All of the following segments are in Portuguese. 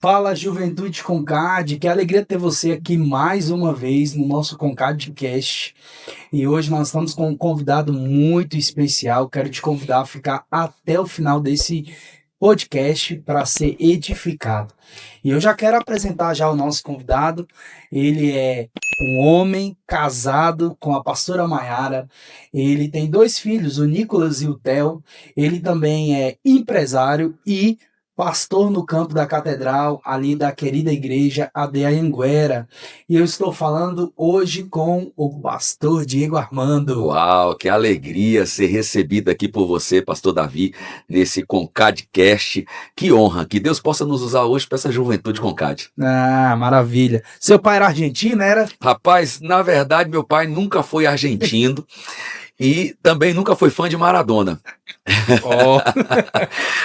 Fala, Juventude Concade, que alegria ter você aqui mais uma vez no nosso Concadecast. E hoje nós estamos com um convidado muito especial. Quero te convidar a ficar até o final desse podcast para ser edificado. E eu já quero apresentar já o nosso convidado. Ele é um homem casado com a pastora Maiara. Ele tem 2 filhos, o Nicolas e o Theo. Ele também é empresário e pastor no campo da catedral, ali da querida igreja AD Anhanguera. E eu estou falando hoje com o pastor Diego Armando. Uau, que alegria ser recebido aqui por você, pastor Davi, nesse Concadecast. Que honra, que Deus possa nos usar hoje para essa juventude Concade. Ah, maravilha. Seu pai era argentino, era? Rapaz, na verdade, meu pai nunca foi argentino e também nunca foi fã de Maradona. Oh.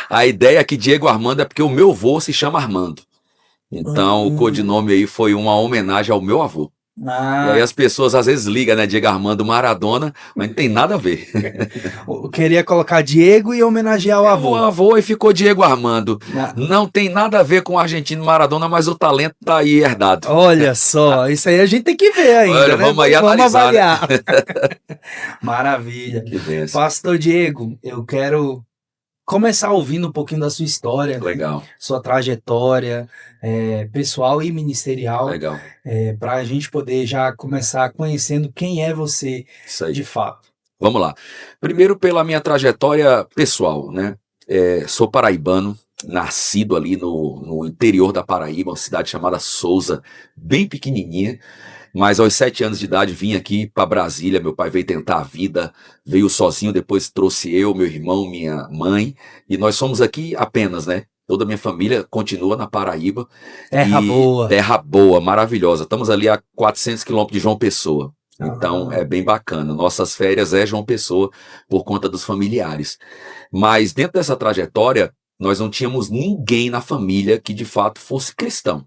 A ideia é que Diego Armando é porque o meu avô se chama Armando. Então, o codinome aí foi uma homenagem ao meu avô. E aí as pessoas às vezes ligam, né, Diego Armando Maradona, mas não tem nada a ver. Eu queria colocar Diego e homenagear o avô. O avô e ficou Diego Armando. Não tem nada a ver com o argentino Maradona, mas o talento tá aí herdado. Olha só, isso aí a gente tem que ver ainda. Olha, né? vamos aí analisar, avaliar. Né? Maravilha. Que benção. Pastor Diego, eu quero começar ouvindo um pouquinho da sua história. Legal. Sua trajetória pessoal e ministerial. Legal. Para a gente poder já começar conhecendo quem é você de fato. Vamos lá. Primeiro pela minha trajetória pessoal, né? Sou paraibano, nascido ali no interior da Paraíba, uma cidade chamada Souza, bem pequenininha. Mas aos 7 anos de idade vim aqui para Brasília, meu pai veio tentar a vida, veio sozinho, depois trouxe eu, meu irmão, minha mãe, e nós somos aqui apenas, né? Toda a minha família continua na Paraíba. Terra boa. Terra boa, maravilhosa. Estamos ali a 400 quilômetros de João Pessoa. Então é bem bacana. Nossas férias é João Pessoa por conta dos familiares. Mas dentro dessa trajetória, nós não tínhamos ninguém na família que de fato fosse cristão.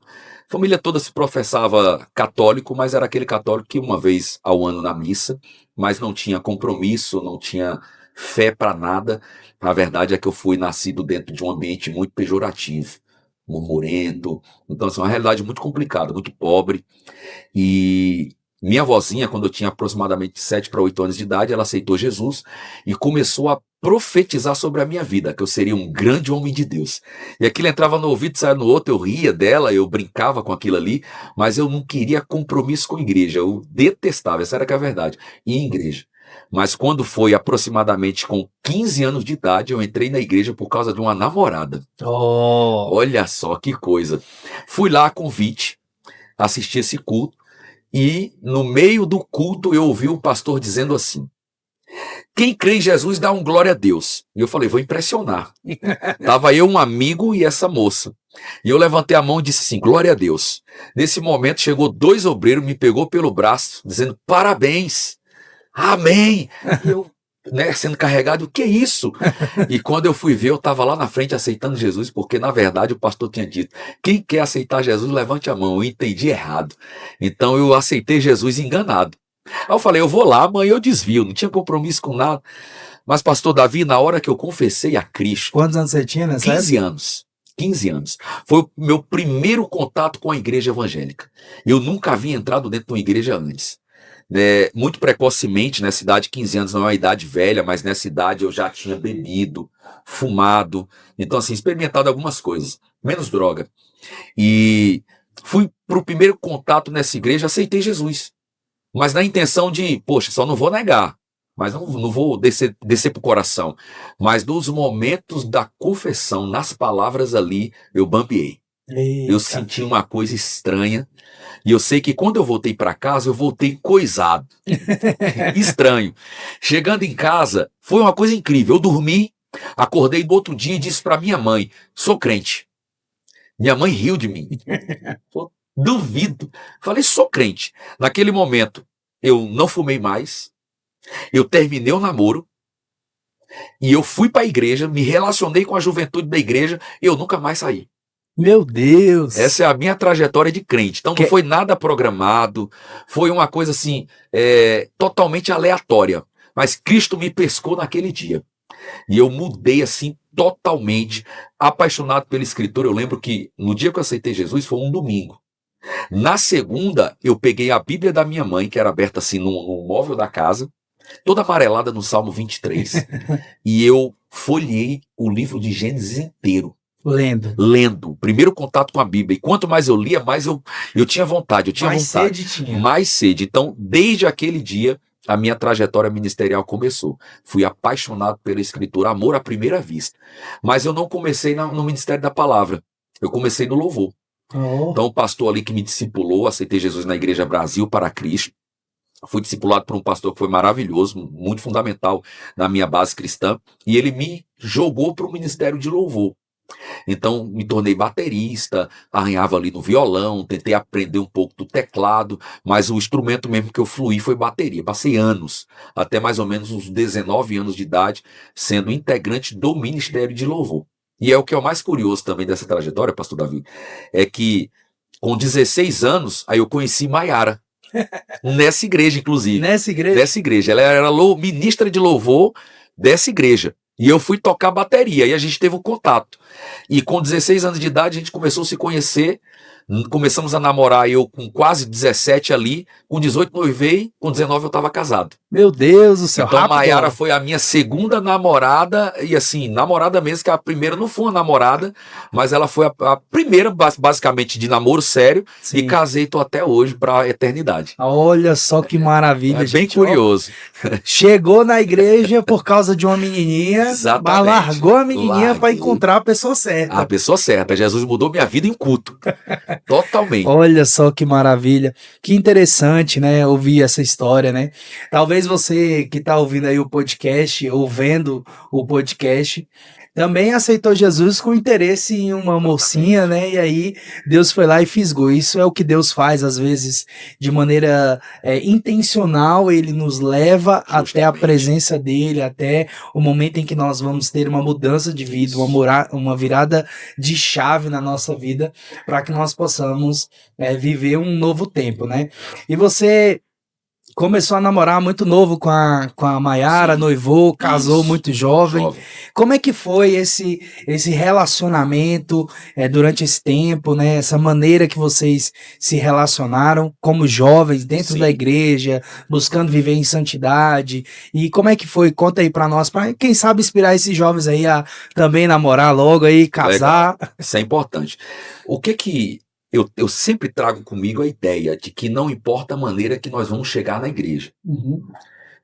A família toda se professava católico, mas era aquele católico que uma vez ao ano na missa, mas não tinha compromisso, não tinha fé para nada. A verdade é que eu fui nascido dentro de um ambiente muito pejorativo, murmurento. Então, assim, uma realidade muito complicada, muito pobre. E minha avózinha, quando eu tinha aproximadamente 7 para 8 anos de idade, ela aceitou Jesus e começou a profetizar sobre a minha vida, que eu seria um grande homem de Deus. E aquilo entrava no ouvido, saia no outro, eu ria dela, eu brincava com aquilo ali, mas eu não queria compromisso com a igreja, eu detestava, essa era que é a verdade, ir em igreja. Mas quando foi aproximadamente com 15 anos de idade, eu entrei na igreja por causa de uma namorada. Oh. Olha só que coisa. Fui lá a convite, assisti esse culto, e no meio do culto eu ouvi o pastor dizendo assim: quem crê em Jesus dá um glória a Deus. E eu falei, vou impressionar. Tava eu, um amigo e essa moça. E eu levantei a mão e disse assim, glória a Deus. Nesse momento chegou 2 obreiros, me pegou pelo braço, dizendo, parabéns, amém. E eu, sendo carregado, o que é isso? E quando eu fui ver, eu estava lá na frente aceitando Jesus, porque na verdade o pastor tinha dito, quem quer aceitar Jesus, levante a mão. Eu entendi errado. Então eu aceitei Jesus enganado. Aí eu falei, eu vou lá, amanhã eu desvio, não tinha compromisso com nada. Mas pastor Davi, na hora que eu confessei a Cristo... Quantos anos você tinha nessa 15 anos. 15 anos. Foi o meu primeiro contato com a igreja evangélica. Eu nunca havia entrado dentro de uma igreja antes. Muito precocemente, nessa idade, 15 anos não é uma idade velha, mas nessa idade eu já tinha bebido, fumado, então assim, experimentado algumas coisas, menos droga. E fui para o primeiro contato nessa igreja, aceitei Jesus. Mas na intenção de, poxa, só não vou negar, mas não vou descer pro coração. Mas nos momentos da confissão, nas palavras ali, eu bambiei. Eita. Eu senti uma coisa estranha. E eu sei que quando eu voltei para casa, eu voltei coisado. Estranho. Chegando em casa, foi uma coisa incrível. Eu dormi, acordei no outro dia e disse para minha mãe, sou crente. Minha mãe riu de mim. Duvido. Falei, sou crente. Naquele momento, eu não fumei mais. Eu terminei o namoro. E eu fui para a igreja, me relacionei com a juventude da igreja. E eu nunca mais saí. Meu Deus! Essa é a minha trajetória de crente. Então não foi nada programado. Foi uma coisa assim, totalmente aleatória. Mas Cristo me pescou naquele dia. E eu mudei assim totalmente, apaixonado pela escritura. Eu lembro que no dia que eu aceitei Jesus foi um domingo. Na segunda, eu peguei a Bíblia da minha mãe, que era aberta assim no móvel da casa, toda amarelada no Salmo 23, e eu folhei o livro de Gênesis inteiro. Lendo, primeiro contato com a Bíblia. E quanto mais eu lia, mais eu tinha vontade, Mais sede tinha. Mais sede. Então, desde aquele dia, a minha trajetória ministerial começou. Fui apaixonado pela Escritura, amor à primeira vista. Mas eu não comecei no Ministério da Palavra. Eu comecei no louvor. Então, o pastor ali que me discipulou, aceitei Jesus na Igreja Brasil para Cristo. Fui discipulado por um pastor que foi maravilhoso, muito fundamental na minha base cristã. E ele me jogou para o Ministério de Louvor. Então, me tornei baterista, arranhava ali no violão, tentei aprender um pouco do teclado, mas o instrumento mesmo que eu fluí foi bateria. Passei anos, até mais ou menos uns 19 anos de idade, sendo integrante do Ministério de Louvor. E é o que é o mais curioso também dessa trajetória, pastor Davi, é que com 16 anos, aí eu conheci Maiara. Nessa igreja, inclusive. Nessa igreja? Ela era ministra de louvor dessa igreja. E eu fui tocar bateria, e a gente teve um contato. E com 16 anos de idade, a gente começou a se conhecer, começamos a namorar, eu com quase 17 ali, com 18 noivei, com 19 eu estava casado. Meu Deus do céu, então a Maiara foi a minha segunda namorada, e assim, namorada mesmo, que a primeira não foi uma namorada, mas ela foi a primeira, basicamente, de namoro sério. Sim. E casei, tô até hoje para a eternidade. Olha só que maravilha, gente. Bem curioso. Chegou na igreja por causa de uma menininha, exatamente. Mas largou a menininha para encontrar a pessoa certa. A pessoa certa. Jesus mudou minha vida em culto. Totalmente. Olha só que maravilha. Que interessante, né, ouvir essa história, né? Talvez você que está ouvindo aí o podcast, ou vendo o podcast, também aceitou Jesus com interesse em uma mocinha, né? E aí Deus foi lá e fisgou. Isso é o que Deus faz, às vezes, de maneira intencional. Ele nos leva até a presença dele, até o momento em que nós vamos ter uma mudança de vida, uma virada de chave na nossa vida, para que nós possamos viver um novo tempo, né? E você começou a namorar muito novo com a Maiara, noivou, casou muito jovem. Como é que foi esse relacionamento durante esse tempo, né? Essa maneira que vocês se relacionaram como jovens dentro da igreja, buscando viver em santidade. E como é que foi? Conta aí pra nós, para quem sabe inspirar esses jovens aí a também namorar logo aí, casar. Legal. Isso é importante. O que eu sempre trago comigo a ideia de que não importa a maneira que nós vamos chegar na igreja.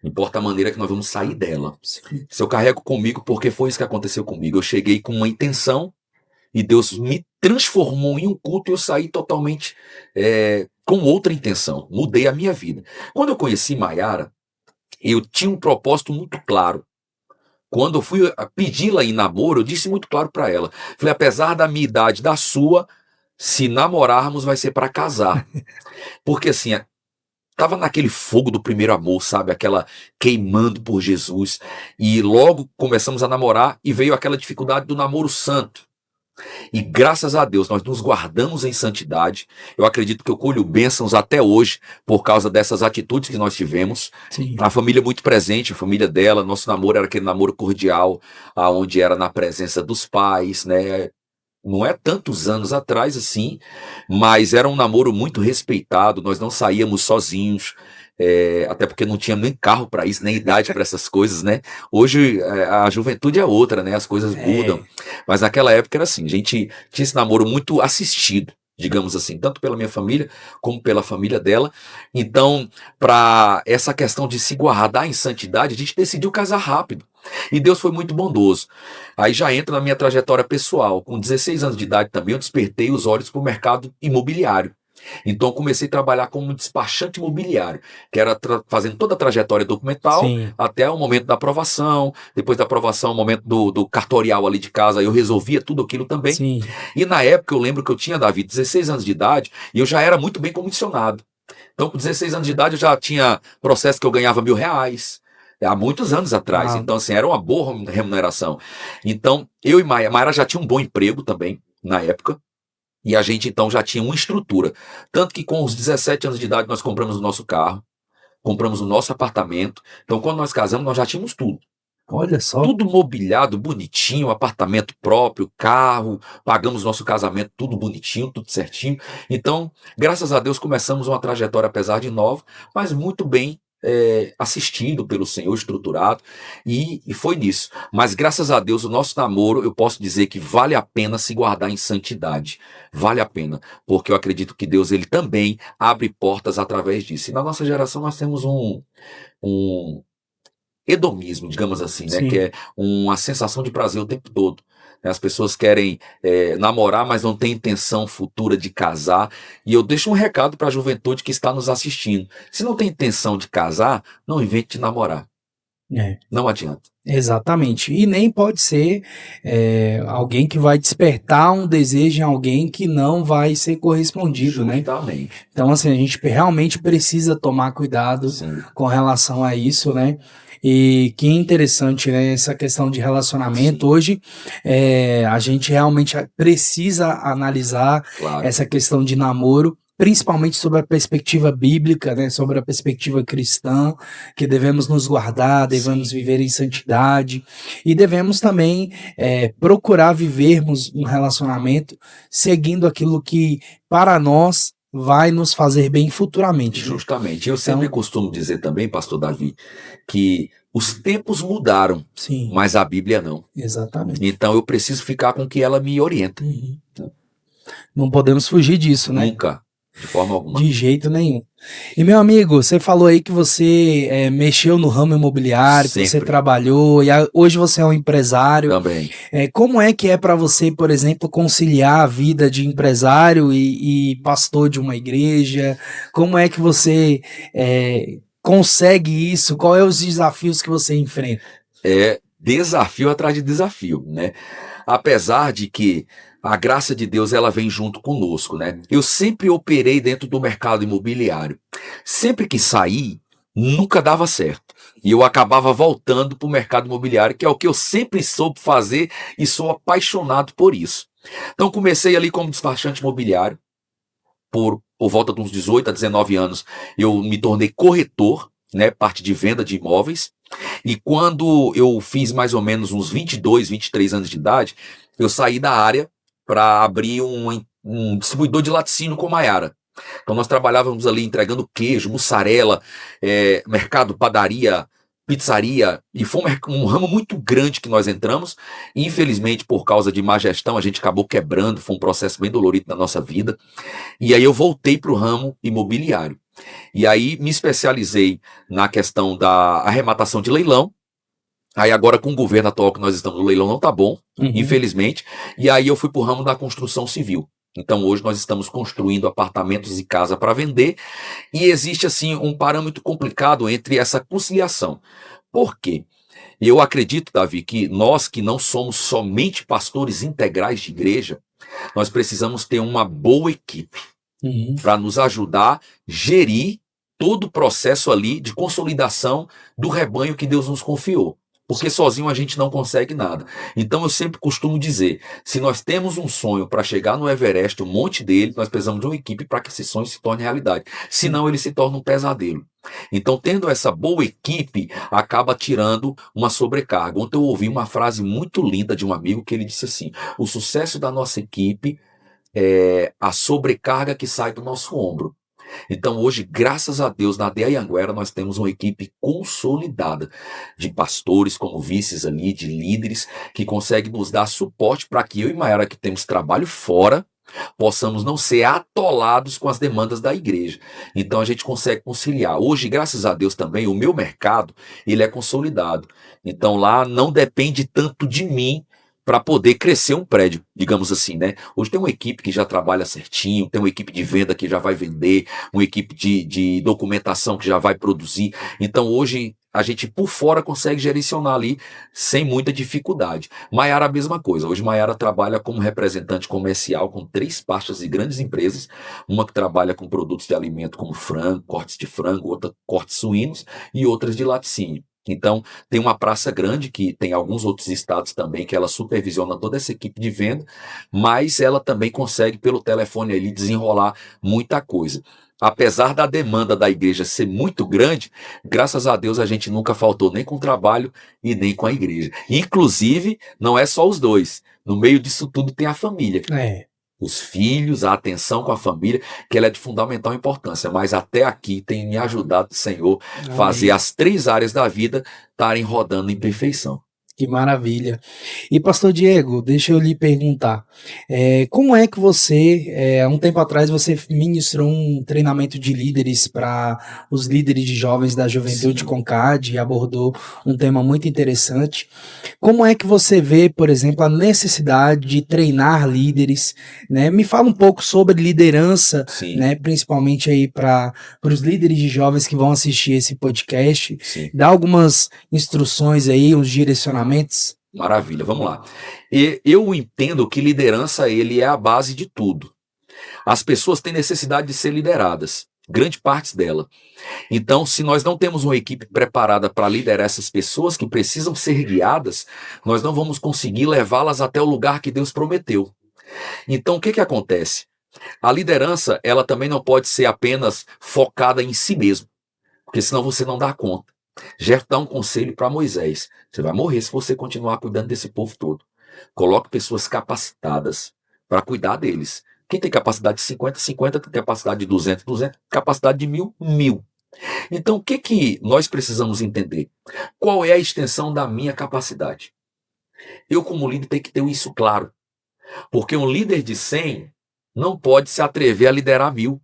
Importa a maneira que nós vamos sair dela. Sim. Se eu carrego comigo, porque foi isso que aconteceu comigo. Eu cheguei com uma intenção e Deus me transformou em um culto e eu saí totalmente com outra intenção. Mudei a minha vida. Quando eu conheci Maiara, eu tinha um propósito muito claro. Quando eu fui pedi-la em namoro, eu disse muito claro para ela. Falei, apesar da minha idade, da sua, se namorarmos vai ser para casar. Porque assim, tava naquele fogo do primeiro amor, sabe? Aquela queimando por Jesus. E logo começamos a namorar e veio aquela dificuldade do namoro santo. E graças a Deus nós nos guardamos em santidade. Eu acredito que eu colho bênçãos até hoje por causa dessas atitudes que nós tivemos. Sim. A família muito presente, a família dela, nosso namoro era aquele namoro cordial, onde era na presença dos pais, né? Não é tantos anos atrás assim, mas era um namoro muito respeitado, nós não saíamos sozinhos, até porque não tinha nem carro para isso, nem idade para essas coisas, né? Hoje a juventude é outra, né? As coisas mudam, mas naquela época era assim, a gente tinha esse namoro muito assistido, digamos assim, tanto pela minha família como pela família dela. Então, para essa questão de se guardar em santidade, a gente decidiu casar rápido. E Deus foi muito bondoso. Aí já entra na minha trajetória pessoal. Com 16 anos de idade também eu despertei os olhos para o mercado imobiliário. Então eu comecei a trabalhar como despachante imobiliário, que era fazendo toda a trajetória documental. Sim. Até o momento da aprovação. Depois da aprovação, o momento do cartorial ali de casa, eu resolvia tudo aquilo também. Sim. E na época eu lembro que eu tinha, Davi, 16 anos de idade e eu já era muito bem comissionado. Então com 16 anos de idade eu já tinha processo que eu ganhava R$1.000. Há muitos anos atrás. Então, assim, era uma boa remuneração. Então, eu e Maiara já tinha um bom emprego também, na época. E a gente, então, já tinha uma estrutura. Tanto que com os 17 anos de idade, nós compramos o nosso carro. Compramos o nosso apartamento. Então, quando nós casamos, nós já tínhamos tudo. Olha só. Tudo mobiliado, bonitinho, apartamento próprio, carro, pagamos nosso casamento, tudo bonitinho, tudo certinho. Então, graças a Deus, começamos uma trajetória, apesar de nova, mas muito bem assistido pelo Senhor, estruturado, e foi nisso. Mas graças a Deus, o nosso namoro, eu posso dizer que vale a pena se guardar em santidade. Vale a pena, porque eu acredito que Deus, ele também abre portas através disso. E na nossa geração nós temos um hedonismo, digamos assim, né? Que Sim. é uma sensação de prazer o tempo todo. Né? As pessoas querem namorar, mas não têm intenção futura de casar. E eu deixo um recado para a juventude que está nos assistindo. Se não tem intenção de casar, não invente de namorar. É. Não adianta. Exatamente. E nem pode ser alguém que vai despertar um desejo em alguém que não vai ser correspondido, né? Justamente. Então, assim, a gente realmente precisa tomar cuidado Sim. com relação a isso, né? E que interessante, né? Essa questão de relacionamento. Sim. Hoje, a gente realmente precisa analisar Claro. essa questão de namoro, principalmente sobre a perspectiva bíblica, né? Sobre a perspectiva cristã, que devemos nos guardar, devemos Sim. viver em santidade e devemos também procurar vivermos um relacionamento seguindo aquilo que, para nós, vai nos fazer bem futuramente. Né? Justamente. Eu sempre Então, costumo dizer também, pastor Davi, que os tempos mudaram, sim, mas a Bíblia não. exatamente. Então eu preciso ficar com o que ela me orienta. Uhum. Não podemos fugir disso, né? Nunca, de forma alguma. De jeito nenhum. E meu amigo, você falou aí que você mexeu no ramo imobiliário, que você Sempre. trabalhou, e hoje você é um empresário. Também. Como é que é para você, por exemplo, conciliar a vida de empresário e pastor de uma igreja? Como é que você consegue isso? Qual é os desafios que você enfrenta? É desafio atrás de desafio, né? Apesar de que a graça de Deus, ela vem junto conosco, né? Eu sempre operei dentro do mercado imobiliário. Sempre que saí, nunca dava certo. E eu acabava voltando para o mercado imobiliário, que é o que eu sempre soube fazer e sou apaixonado por isso. Então comecei ali como despachante imobiliário. Por volta de uns 18 a 19 anos, eu me tornei corretor, né? Parte de venda de imóveis. E quando eu fiz mais ou menos uns 22, 23 anos de idade, eu saí da área para abrir um distribuidor de laticínio com Maiara. Então nós trabalhávamos ali entregando queijo, mussarela, mercado, padaria, pizzaria, e foi um ramo muito grande que nós entramos. Infelizmente, por causa de má gestão, a gente acabou quebrando, foi um processo bem dolorido na nossa vida. E aí eu voltei para o ramo imobiliário. E aí me especializei na questão da arrematação de leilão. Aí agora com o governo atual que nós estamos, o leilão não tá bom, infelizmente. E aí eu fui para o ramo da construção civil. Então hoje nós estamos construindo apartamentos e casa para vender. E existe assim um parâmetro complicado entre essa conciliação. Por quê? Eu acredito, Davi, que nós que não somos somente pastores integrais de igreja, nós precisamos ter uma boa equipe para nos ajudar a gerir todo o processo ali de consolidação do rebanho que Deus nos confiou. Porque sozinho a gente não consegue nada. Então eu sempre costumo dizer, se nós temos um sonho para chegar no Everest, um monte dele, nós precisamos de uma equipe para que esse sonho se torne realidade. Senão ele se torna um pesadelo. Então tendo essa boa equipe, acaba tirando uma sobrecarga. Ontem eu ouvi uma frase muito linda de um amigo que ele disse assim, o sucesso da nossa equipe é a sobrecarga que sai do nosso ombro. Então hoje, graças a Deus, na DEA Anhanguera nós temos uma equipe consolidada de pastores como vices ali, de líderes, que conseguem nos dar suporte para que eu e Maiara, que temos trabalho fora, possamos não ser atolados com as demandas da igreja. Então a gente consegue conciliar. Hoje, graças a Deus também, o meu mercado, ele é consolidado. Então lá não depende tanto de mim para poder crescer um prédio, digamos assim, né? Hoje tem uma equipe que já trabalha certinho, tem uma equipe de venda que já vai vender, uma equipe de documentação que já vai produzir. Então hoje a gente por fora consegue gerenciar ali sem muita dificuldade. Maiara a mesma coisa. Hoje Maiara trabalha como representante comercial com 3 pastas de grandes empresas, uma que trabalha com produtos de alimento como frango, cortes de frango, outra cortes suínos e outras de laticínio. Então, tem uma praça grande, que tem alguns outros estados também, que ela supervisiona toda essa equipe de venda, mas ela também consegue, pelo telefone ali, desenrolar muita coisa. Apesar da demanda da igreja ser muito grande, graças a Deus a gente nunca faltou nem com o trabalho e nem com a igreja. Inclusive, não é só os dois. No meio disso tudo tem a família. Os filhos, a atenção com a família, que ela é de fundamental importância. Mas até aqui tem me ajudado, Senhor, fazer as 3 áreas da vida estarem rodando em perfeição. Que maravilha. E pastor Diego, deixa eu lhe perguntar, como é que você, há um tempo atrás você ministrou um treinamento de líderes para os líderes de jovens da Juventude Concad e abordou um tema muito interessante. Como é que você vê, por exemplo, a necessidade de treinar líderes, né? Me fala um pouco sobre liderança, né? Principalmente aí para os líderes de jovens que vão assistir esse podcast. Dá algumas instruções aí, uns direcionamentos. Maravilha, vamos lá. Eu entendo que liderança ele é a base de tudo. As pessoas têm necessidade de ser lideradas, grande parte dela. Então, se nós não temos uma equipe preparada para liderar essas pessoas que precisam ser guiadas, nós não vamos conseguir levá-las até o lugar que Deus prometeu. Então, o que acontece? A liderança, ela também não pode ser apenas focada em si mesmo, porque senão você não dá conta. Jefté dá um conselho para Moisés: você vai morrer se você continuar cuidando desse povo todo. Coloque pessoas capacitadas para cuidar deles. Quem tem capacidade de 50, 50, tem capacidade de 200, 200, capacidade de 1000, 1000. Então, o que nós precisamos entender? Qual é a extensão da minha capacidade? Eu, como líder, tenho que ter isso claro. Porque um líder de 100 não pode se atrever a liderar 1000.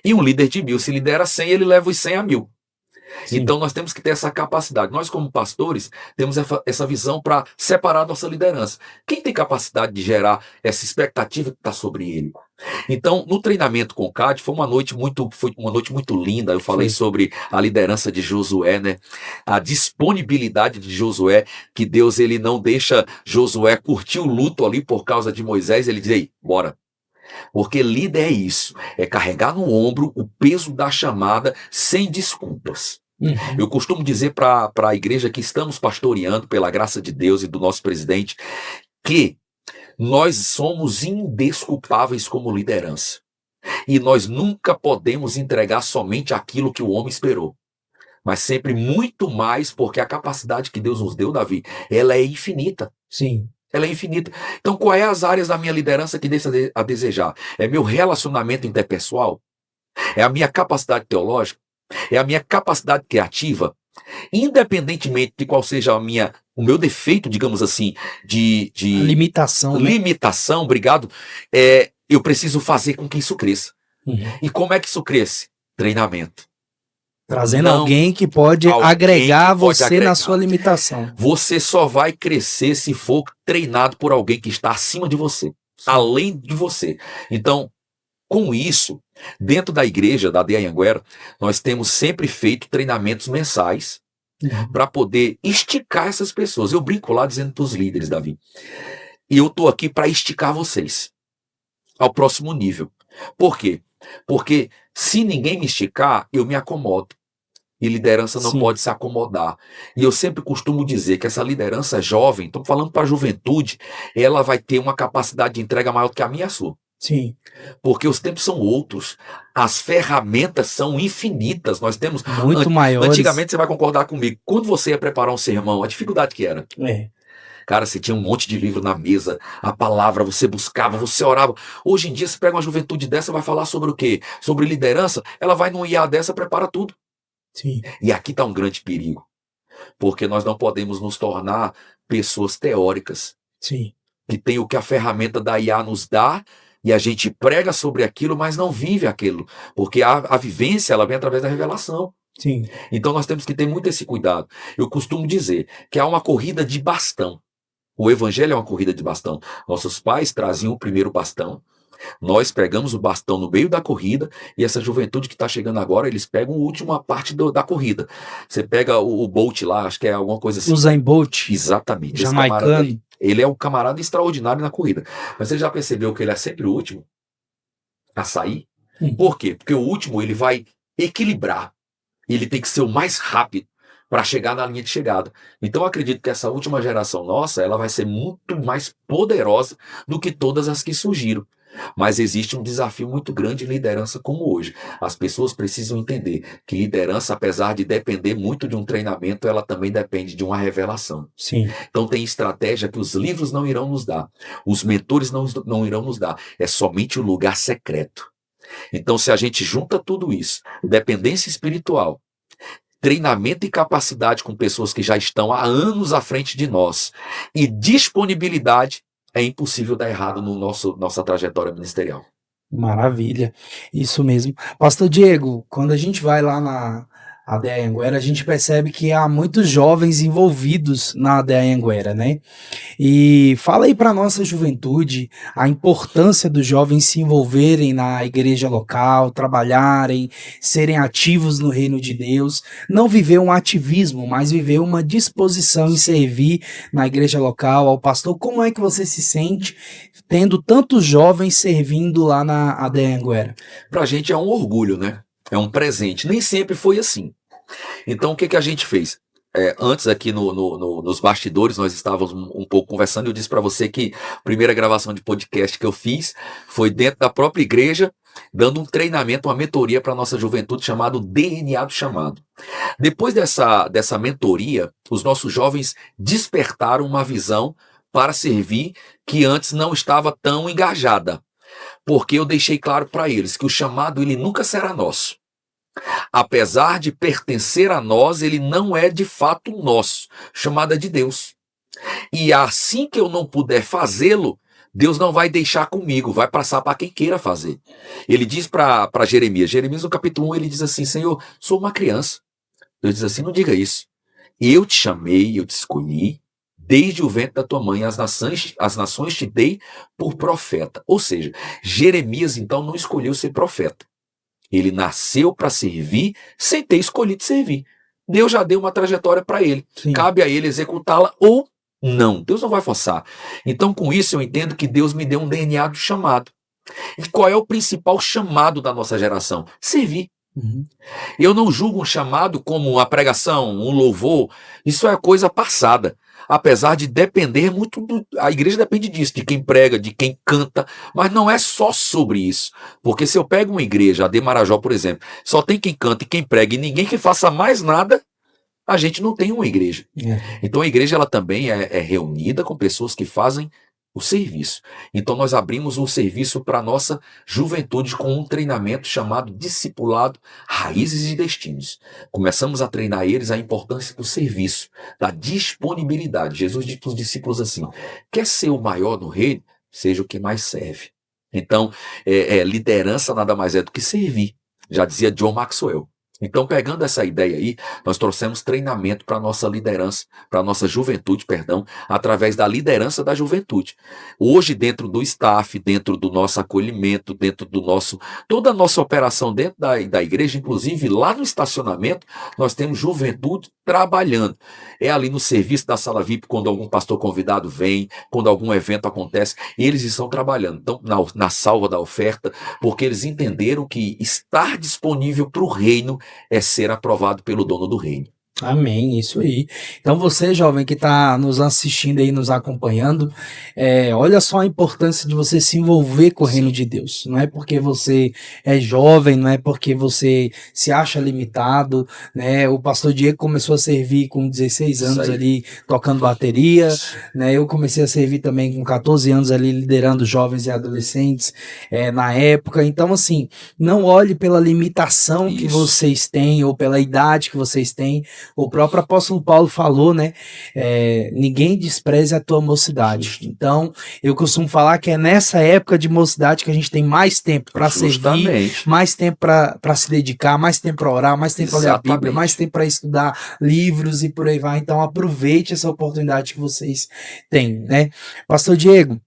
E um líder de 1000, se lidera 100, ele leva os 100 a 1000. Sim. Então nós temos que ter essa capacidade. Nós, como pastores, temos essa visão para separar nossa liderança. Quem tem capacidade de gerar essa expectativa que está sobre ele? Então, no treinamento com o CAD, foi uma noite muito linda. Eu falei sobre a liderança de Josué, né? A disponibilidade de Josué, que Deus ele não deixa Josué curtir o luto ali por causa de Moisés. Ele diz: ei, bora. Porque líder é isso, é carregar no ombro o peso da chamada sem desculpas. Eu costumo dizer para a igreja que estamos pastoreando, pela graça de Deus e do nosso presidente, que nós somos indesculpáveis como liderança. E nós nunca podemos entregar somente aquilo que o homem esperou, mas sempre muito mais, porque a capacidade que Deus nos deu, Davi, ela é infinita. Sim. Ela é infinita. Então, quais é as áreas da minha liderança que deixa a desejar? É meu relacionamento interpessoal? É a minha capacidade teológica? É a minha capacidade criativa? Independentemente de qual seja o meu defeito, digamos assim, de limitação. Limitação, obrigado. Eu preciso fazer com que isso cresça. E como é que isso cresce? Treinamento. Trazendo alguém que pode agregar você na sua limitação. Você só vai crescer se for treinado por alguém que está acima de você, além de você. Então, com isso, dentro da igreja da Aldeia Anhanguera, nós temos sempre feito treinamentos mensais para poder esticar essas pessoas. Eu brinco lá dizendo para os líderes, Davi, e eu estou aqui para esticar vocês ao próximo nível. Por quê? Porque se ninguém me esticar, eu me acomodo. E liderança não pode se acomodar. E eu sempre costumo dizer que essa liderança jovem, estamos falando para a juventude, ela vai ter uma capacidade de entrega maior do que a minha e a sua. Sim. Porque os tempos são outros. As ferramentas são infinitas. Nós temos muito maiores. Antigamente, você vai concordar comigo, quando você ia preparar um sermão, a dificuldade que era. Cara, você tinha um monte de livro na mesa, a palavra, você buscava, você orava. Hoje em dia, você pega uma juventude dessa, vai falar sobre o quê? Sobre liderança, ela vai num IA dessa, prepara tudo. Sim. E aqui está um grande perigo, porque nós não podemos nos tornar pessoas teóricas. Sim. Que tem o que a ferramenta da IA nos dá, e a gente prega sobre aquilo, mas não vive aquilo, porque a vivência ela vem através da revelação. Sim. Então nós temos que ter muito esse cuidado. Eu costumo dizer que há uma corrida de bastão. O evangelho é uma corrida de bastão. Nossos pais traziam o primeiro bastão. Nós pegamos o bastão no meio da corrida, e essa juventude que está chegando agora, eles pegam a última parte da corrida. Você pega o Bolt lá, acho que é alguma coisa assim. Usain Bolt. Exatamente. Jamaicano. Ele é um camarada extraordinário na corrida. Mas você já percebeu que ele é sempre o último a sair? Por quê? Porque o último ele vai equilibrar. Ele tem que ser o mais rápido para chegar na linha de chegada. Então eu acredito que essa última geração nossa, ela vai ser muito mais poderosa do que todas as que surgiram. Mas existe um desafio muito grande em liderança como hoje. As pessoas precisam entender que liderança, apesar de depender muito de um treinamento, ela também depende de uma revelação. Sim. Então tem estratégia que os livros não irão nos dar, os mentores não irão nos dar, é somente o lugar secreto. Então se a gente junta tudo isso, dependência espiritual, treinamento e capacidade com pessoas que já estão há anos à frente de nós e disponibilidade, é impossível dar errado no nossa trajetória ministerial. Maravilha, isso mesmo. Pastor Diego, quando a gente vai lá na ADA Anhanguera, a gente percebe que há muitos jovens envolvidos na ADA Anhanguera, né? E fala aí para nossa juventude a importância dos jovens se envolverem na igreja local, trabalharem, serem ativos no reino de Deus, não viver um ativismo, mas viver uma disposição em servir na igreja local, ao pastor. Como é que você se sente tendo tantos jovens servindo lá na ADA Anhanguera? Pra gente é um orgulho, né? É um presente. Nem sempre foi assim. Então o que a gente fez? Antes aqui nos bastidores nós estávamos um pouco conversando e eu disse para você que a primeira gravação de podcast que eu fiz foi dentro da própria igreja, dando um treinamento, uma mentoria para a nossa juventude chamado DNA do Chamado. Depois dessa mentoria, os nossos jovens despertaram uma visão para servir que antes não estava tão engajada, porque eu deixei claro para eles que o chamado ele nunca será nosso. Apesar de pertencer a nós, ele não é de fato nosso, chamado é de Deus. E assim que eu não puder fazê-lo, Deus não vai deixar comigo, vai passar para quem queira fazer. Ele diz para Jeremias no capítulo 1, ele diz assim, Senhor, sou uma criança. Deus diz assim, não diga isso. Eu te chamei, eu te escolhi, desde o ventre da tua mãe, as nações te dei por profeta. Ou seja, Jeremias então não escolheu ser profeta. Ele nasceu para servir sem ter escolhido servir. Deus já deu uma trajetória para ele. Sim. Cabe a ele executá-la ou não. Deus não vai forçar. Então, com isso, eu entendo que Deus me deu um DNA do chamado. E qual é o principal chamado da nossa geração? Servir. Uhum. Eu não julgo um chamado como uma pregação, um louvor. Isso é coisa passada. Apesar de depender muito a igreja depende disso, de quem prega, de quem canta, mas não é só sobre isso, porque se eu pego uma igreja, a de Marajó, por exemplo, só tem quem canta e quem prega e ninguém que faça mais nada, a gente não tem uma igreja. Então a igreja ela também é reunida com pessoas que fazem o serviço. Então nós abrimos um serviço para a nossa juventude com um treinamento chamado Discipulado, Raízes e Destinos. Começamos a treinar eles a importância do serviço, da disponibilidade. Jesus disse para os discípulos assim, quer ser o maior no reino? Seja o que mais serve. Então, liderança nada mais é do que servir. Já dizia John Maxwell. Então, pegando essa ideia aí, nós trouxemos treinamento para a nossa liderança, para a nossa juventude, através da liderança da juventude. Hoje, dentro do staff, dentro do nosso acolhimento, dentro do toda a nossa operação dentro da igreja, inclusive lá no estacionamento, nós temos juventude trabalhando. É ali no serviço da sala VIP, quando algum pastor convidado vem, quando algum evento acontece, eles estão trabalhando. Então, na salva da oferta, porque eles entenderam que estar disponível para o reino é ser aprovado pelo dono do reino. Amém, isso aí. Então você, jovem, que está nos assistindo aí, nos acompanhando, olha só a importância de você se envolver com o reino de Deus. Não é porque você é jovem, não é porque você se acha limitado, né? O pastor Diego começou a servir com 16 anos ali, tocando bateria, né? Eu comecei a servir também com 14 anos ali, liderando jovens e adolescentes na época. Então, assim, não olhe pela limitação que vocês têm ou pela idade que vocês têm. O próprio apóstolo Paulo falou, né? Ninguém despreze a tua mocidade. Então, eu costumo falar que é nessa época de mocidade que a gente tem mais tempo para servir, mais tempo para se dedicar, mais tempo para orar, mais tempo para ler a Bíblia, mais tempo para estudar livros e por aí vai. Então, aproveite essa oportunidade que vocês têm, né? Pastor Diego,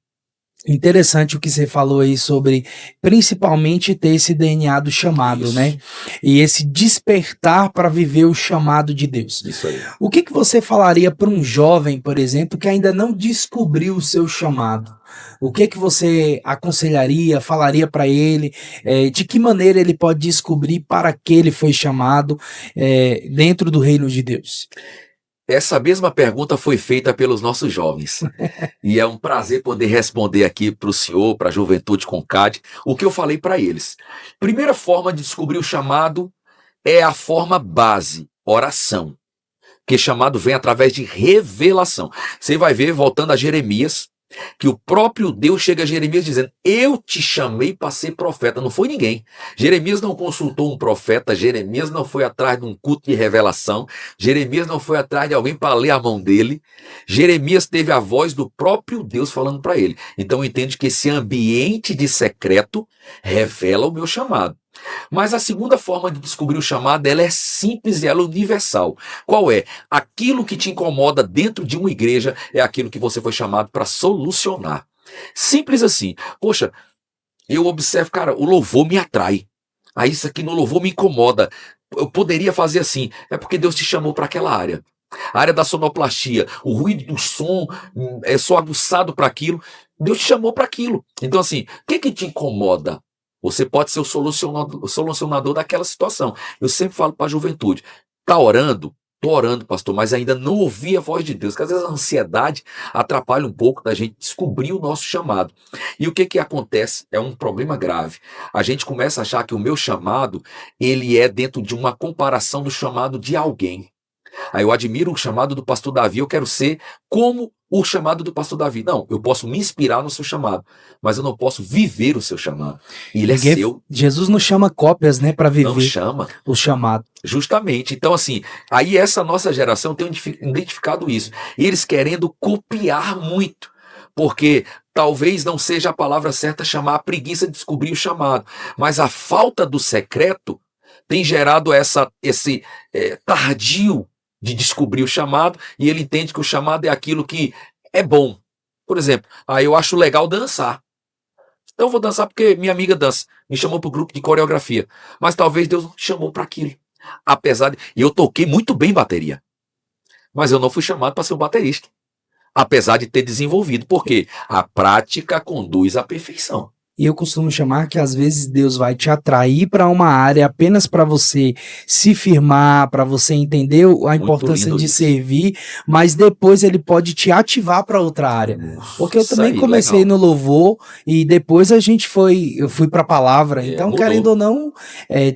Interessante o que você falou aí sobre, principalmente, ter esse DNA do chamado, Isso. né? E esse despertar para viver o chamado de Deus. Isso aí. O que você falaria para um jovem, por exemplo, que ainda não descobriu o seu chamado? O que você aconselharia, falaria para ele? De que maneira ele pode descobrir para que ele foi chamado dentro do reino de Deus? Essa mesma pergunta foi feita pelos nossos jovens. E é um prazer poder responder aqui para o senhor, para a Juventude Concade, o que eu falei para eles. Primeira forma de descobrir o chamado é a forma base, oração. Porque chamado vem através de revelação. Você vai ver, voltando a Jeremias, que o próprio Deus chega a Jeremias dizendo: eu te chamei para ser profeta, não foi ninguém. Jeremias não consultou um profeta, Jeremias não foi atrás de um culto de revelação, Jeremias não foi atrás de alguém para ler a mão dele. Jeremias teve a voz do próprio Deus falando para ele. Então entende que esse ambiente de secreto revela o meu chamado. Mas a segunda forma de descobrir o chamado, ela é simples e ela é universal. Qual é? Aquilo que te incomoda dentro de uma igreja é aquilo que você foi chamado para solucionar. Simples assim. Poxa, eu observo, cara, o louvor me atrai. Aí isso aqui no louvor me incomoda. Eu poderia fazer assim. É porque Deus te chamou para aquela área. A área da sonoplastia, o ruído do som, é só aguçado para aquilo. Deus te chamou para aquilo. Então assim, o que te incomoda? Você pode ser o solucionador daquela situação. Eu sempre falo para a juventude: tá orando? Tô orando, pastor, mas ainda não ouvi a voz de Deus, porque às vezes a ansiedade atrapalha um pouco da gente descobrir o nosso chamado. E o que acontece? É um problema grave. A gente começa a achar que o meu chamado, ele é dentro de uma comparação do chamado de alguém. Aí eu admiro o chamado do pastor Davi, eu quero ser como o chamado do pastor Davi. Não, eu posso me inspirar no seu chamado, mas eu não posso viver o seu chamado. E ele é seu. Jesus não chama cópias, né, para viver. Não chama. O chamado. Justamente. Então, assim, aí essa nossa geração tem identificado isso. E eles querendo copiar muito, porque talvez não seja a palavra certa chamar a preguiça de descobrir o chamado, mas a falta do secreto tem gerado esse tardio de descobrir o chamado, e ele entende que o chamado é aquilo que é bom. Por exemplo, eu acho legal dançar. Então eu vou dançar porque minha amiga dança, me chamou para o grupo de coreografia, mas talvez Deus não me chamou para aquilo. Apesar de eu toquei muito bem bateria, mas eu não fui chamado para ser um baterista, apesar de ter desenvolvido, porque a prática conduz à perfeição. E eu costumo chamar que às vezes Deus vai te atrair para uma área apenas para você se firmar, para você entender a importância de servir, mas depois ele pode te ativar para outra área. Porque eu também comecei no louvor e depois eu fui para a palavra. Então, mudou. Querendo ou não,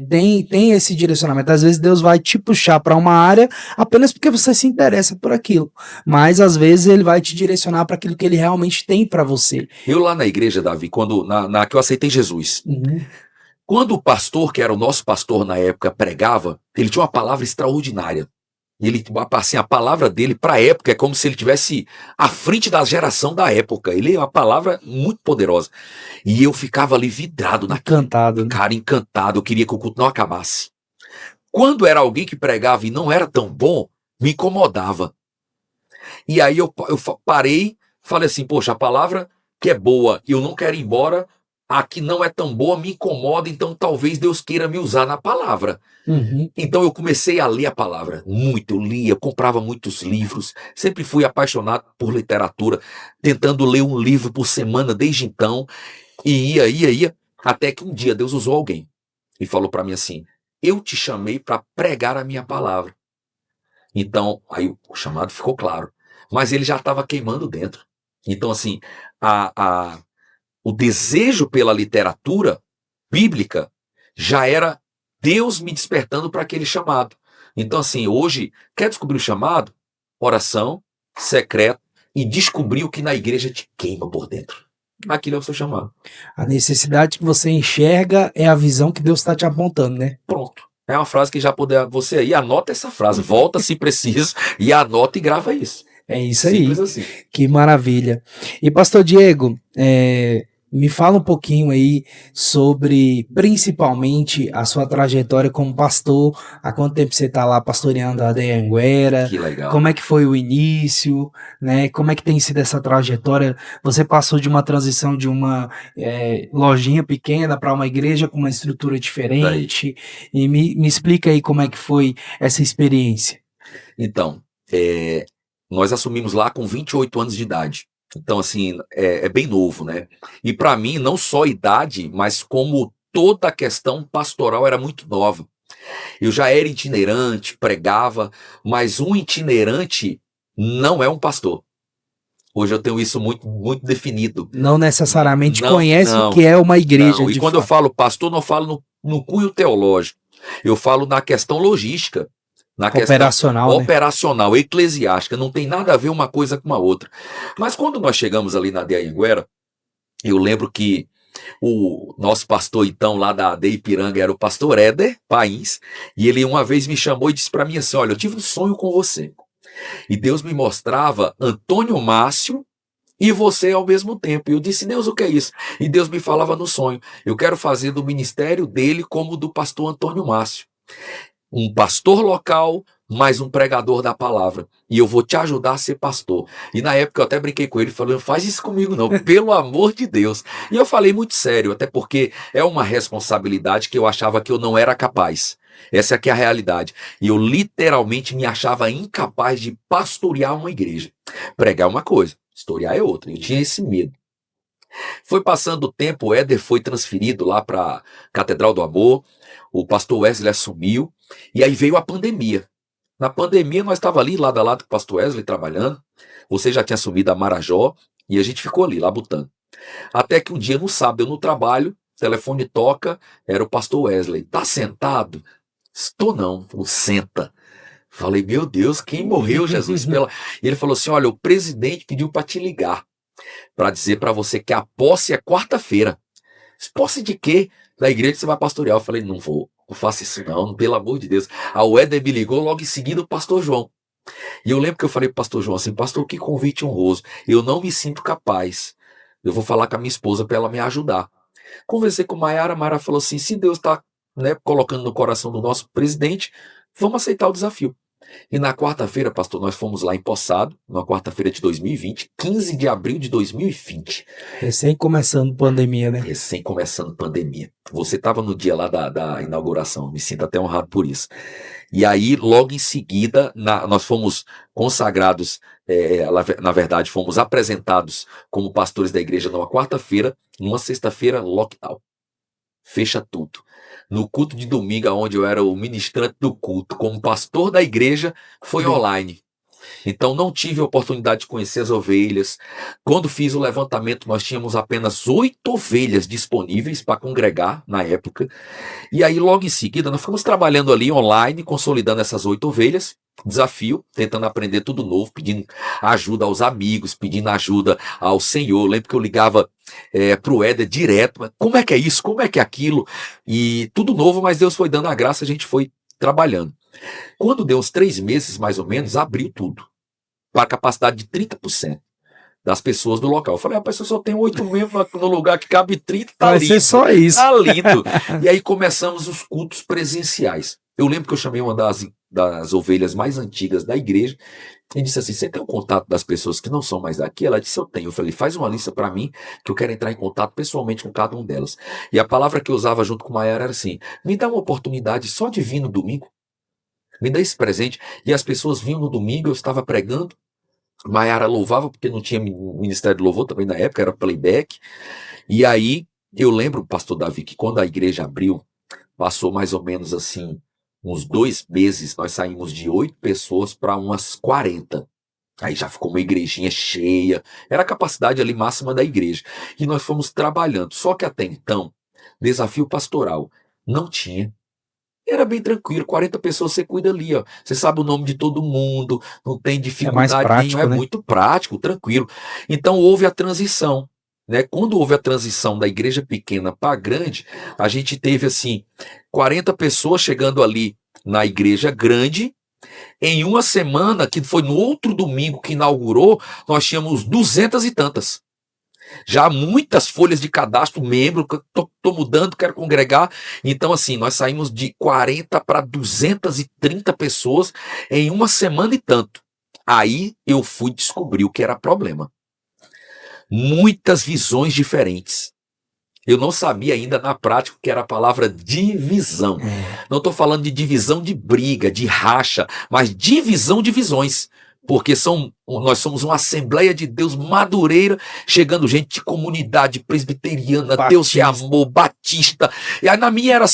tem esse direcionamento. Às vezes Deus vai te puxar para uma área apenas porque você se interessa por aquilo. Mas às vezes ele vai te direcionar para aquilo que ele realmente tem para você. Eu lá na igreja, Davi, quando que eu aceitei Jesus. Quando o pastor, que era o nosso pastor na época, pregava, ele tinha uma palavra extraordinária. Ele, assim, a palavra dele para a época é como se ele tivesse à frente da geração da época. Ele é uma palavra muito poderosa. E eu ficava ali vidrado naquilo. Encantado. Cara, encantado. Eu queria que o culto não acabasse. Quando era alguém que pregava e não era tão bom, me incomodava. E aí eu parei, falei assim: poxa, a palavra que é boa e eu não quero ir embora, a que não é tão boa me incomoda, então talvez Deus queira me usar na palavra. Então eu comecei a ler a palavra muito, eu lia, comprava muitos livros, sempre fui apaixonado por literatura, tentando ler um livro por semana desde então, e ia, até que um dia Deus usou alguém e falou para mim assim: eu te chamei para pregar a minha palavra. Então aí o chamado ficou claro, mas ele já estava queimando dentro. Então assim, o desejo pela literatura bíblica já era Deus me despertando para aquele chamado. Então assim, hoje, quer descobrir o chamado? Oração, secreto, e descobrir o que na igreja te queima por dentro. Aquilo é o seu chamado. A necessidade que você enxerga é a visão que Deus está te apontando, né? Pronto. É uma frase que já poder. Você aí anota essa frase, volta se preciso, e anota e grava isso. É isso aí. Simples assim. Que maravilha. E pastor Diego, Me fala um pouquinho aí sobre, principalmente, a sua trajetória como pastor. Há quanto tempo você está lá pastoreando a Anhanguera? Que legal. Como é que foi o início, né? Como é que tem sido essa trajetória? Você passou de uma transição de uma lojinha pequena para uma igreja com uma estrutura Daí. diferente. E me explica aí como é que foi essa experiência. Então, nós assumimos lá com 28 anos de idade. Então, assim, é bem novo, né? E para mim, não só a idade, mas como toda a questão pastoral era muito nova. Eu já era itinerante, pregava, mas um itinerante não é um pastor. Hoje eu tenho isso muito, muito definido. Não necessariamente Não, conhece o que não, é uma igreja, não. E de quando eu fato. falo pastor, não falo no cunho teológico. Eu falo na questão logística, na questão Operacional, né? operacional, eclesiástica. Não tem nada a ver uma coisa com a outra. Mas quando nós chegamos ali na de Anhanguera, eu lembro que o nosso pastor, então, lá da Ipiranga, era o pastor Éder Pains, e ele uma vez me chamou e disse para mim assim: olha, eu tive um sonho com você. E Deus me mostrava Antônio Márcio e você ao mesmo tempo. E eu disse: Deus, o que é isso? E Deus me falava no sonho: eu quero fazer do ministério dele como do pastor Antônio Márcio. Um pastor local, mais um pregador da palavra. E eu vou te ajudar a ser pastor. E na época eu até brinquei com ele, falei: não faz isso comigo não, pelo amor de Deus. E eu falei muito sério, até porque é uma responsabilidade que eu achava que eu não era capaz. Essa aqui é a realidade. E eu literalmente me achava incapaz de pastorear uma igreja. Pregar é uma coisa, pastorear é outra. Eu tinha esse medo. Foi passando o tempo, o Éder foi transferido lá para a Catedral do Amor, o pastor Wesley assumiu, e aí veio a pandemia. Na pandemia, nós estávamos ali, lado a lado com o pastor Wesley, trabalhando. Você já tinha assumido a Marajó, e a gente ficou ali, labutando. Até que um dia, no sábado, eu no trabalho, o telefone toca, era o pastor Wesley. Tá sentado? Estou não. Falou: senta. Falei: meu Deus, quem morreu, Jesus? E ele falou assim: olha, o presidente pediu para te ligar, para dizer para você que a posse é quarta-feira. Posse de quê? Da igreja que você vai pastorear. Eu falei: não vou, não faça isso não, pelo amor de Deus. A Ueder me ligou, logo em seguida o pastor João. E eu lembro que eu falei pro pastor João assim: pastor, que convite honroso. Eu não me sinto capaz. Eu vou falar com a minha esposa para ela me ajudar. Conversei com Maiara, Maiara falou assim: se Deus está, né, colocando no coração do nosso presidente, vamos aceitar o desafio. E na quarta-feira, pastor, nós fomos lá em Poçado, na quarta-feira de 2020, 15 de abril de 2020. Recém começando pandemia, né? Recém começando pandemia. Você estava no dia lá da inauguração, me sinto até honrado por isso. E aí, logo em seguida, nós fomos consagrados, na verdade, fomos apresentados como pastores da igreja numa quarta-feira, numa sexta-feira, lockdown. Fecha tudo. No culto de domingo, onde eu era o ministrante do culto, como pastor da igreja, foi online. Então não tive a oportunidade de conhecer as ovelhas. Quando fiz o levantamento, nós tínhamos apenas 8 ovelhas disponíveis para congregar na época. E aí, logo em seguida, nós ficamos trabalhando ali online, consolidando essas 8 ovelhas. Desafio, tentando aprender tudo novo, pedindo ajuda aos amigos, pedindo ajuda ao Senhor. Lembro que eu ligava para o Éder direto: como é que é isso, como é que é aquilo? E tudo novo, mas Deus foi dando a graça, a gente foi trabalhando. Quando deu uns 3 meses, mais ou menos, abriu tudo, para a capacidade de 30% das pessoas do local. Eu falei: a pessoa só tem 8 membros no lugar que cabe 30, tá Vai lindo. ser só isso. Tá lindo. E aí começamos os cultos presenciais. Eu lembro que eu chamei uma das ovelhas mais antigas da igreja e disse assim: você tem o contato das pessoas que não são mais daqui? Ela disse: eu tenho. Eu falei: faz uma lista para mim, que eu quero entrar em contato pessoalmente com cada uma delas. E a palavra que eu usava junto com Maiara era assim: me dá uma oportunidade só de vir no domingo, me dá esse presente. E as pessoas vinham no domingo, eu estava pregando, Maiara louvava, porque não tinha ministério de louvor também na época, era playback. E aí eu lembro, pastor Davi, que quando a igreja abriu, passou mais ou menos assim uns 2 meses, nós saímos de 8 pessoas para umas 40. Aí já ficou uma igrejinha cheia, era a capacidade ali máxima da igreja. E nós fomos trabalhando. Só que até então, desafio pastoral não tinha. Era bem tranquilo, 40 pessoas você cuida ali, ó. Você sabe o nome de todo mundo, não tem É mais dificuldade nenhuma, prático, é né? muito prático, tranquilo. Então houve a transição, né? Quando houve a transição da igreja pequena para a grande, a gente teve assim 40 pessoas chegando ali na igreja grande. Em uma semana, que foi no outro domingo que inaugurou, nós tínhamos 200 e tantas. Já muitas folhas de cadastro, membro, tô mudando, quero congregar. Então, assim, nós saímos de 40 para 230 pessoas em uma semana e tanto. Aí eu fui descobrir o que era problema. Muitas visões diferentes. Eu não sabia ainda na prática o que era a palavra divisão. Não estou falando de divisão de briga, de racha, mas divisão de visões. Porque nós somos uma Assembleia de Deus madureira, chegando gente de comunidade presbiteriana, Batista. Deus te amou, batista. E aí na minha era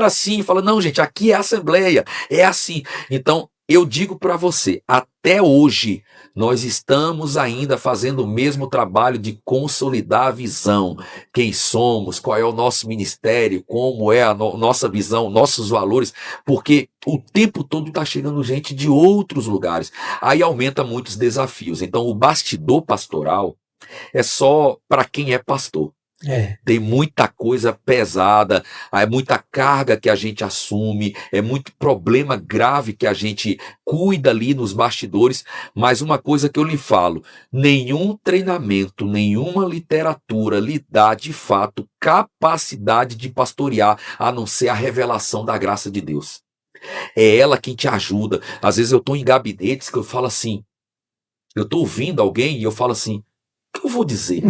assim. Fala, não, gente, aqui é Assembleia, é assim. Então, eu digo para você, até hoje, nós estamos ainda fazendo o mesmo trabalho de consolidar a visão. Quem somos, qual é o nosso ministério, como é a nossa visão, nossos valores, porque o tempo todo está chegando gente de outros lugares. Aí aumenta muitos desafios. Então, o bastidor pastoral é só para quem é pastor. Tem muita coisa pesada, é muita carga que a gente assume, é muito problema grave que a gente cuida ali nos bastidores, mas uma coisa que eu lhe falo, nenhum treinamento, nenhuma literatura lhe dá de fato capacidade de pastorear, a não ser a revelação da graça de Deus. É ela quem te ajuda. Às vezes eu estou em gabinetes que eu falo assim, eu estou ouvindo alguém e eu falo assim, o que eu vou dizer?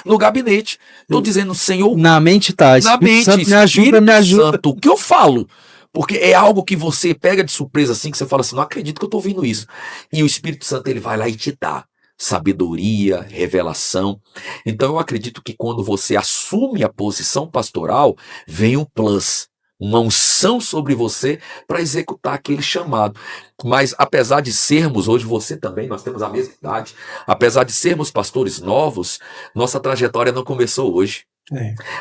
No gabinete, estou dizendo, Senhor, na mente tá, na mente, Santo, Espírito me ajuda. Santo, o que eu falo? Porque é algo que você pega de surpresa assim, que você fala assim, não acredito que eu estou ouvindo isso. E o Espírito Santo, ele vai lá e te dá sabedoria, revelação. Então eu acredito que quando você assume a posição pastoral, vem um plus, uma unção sobre você para executar aquele chamado. Mas apesar de sermos, hoje você também, nós temos a mesma idade, apesar de sermos pastores novos, nossa trajetória não começou hoje.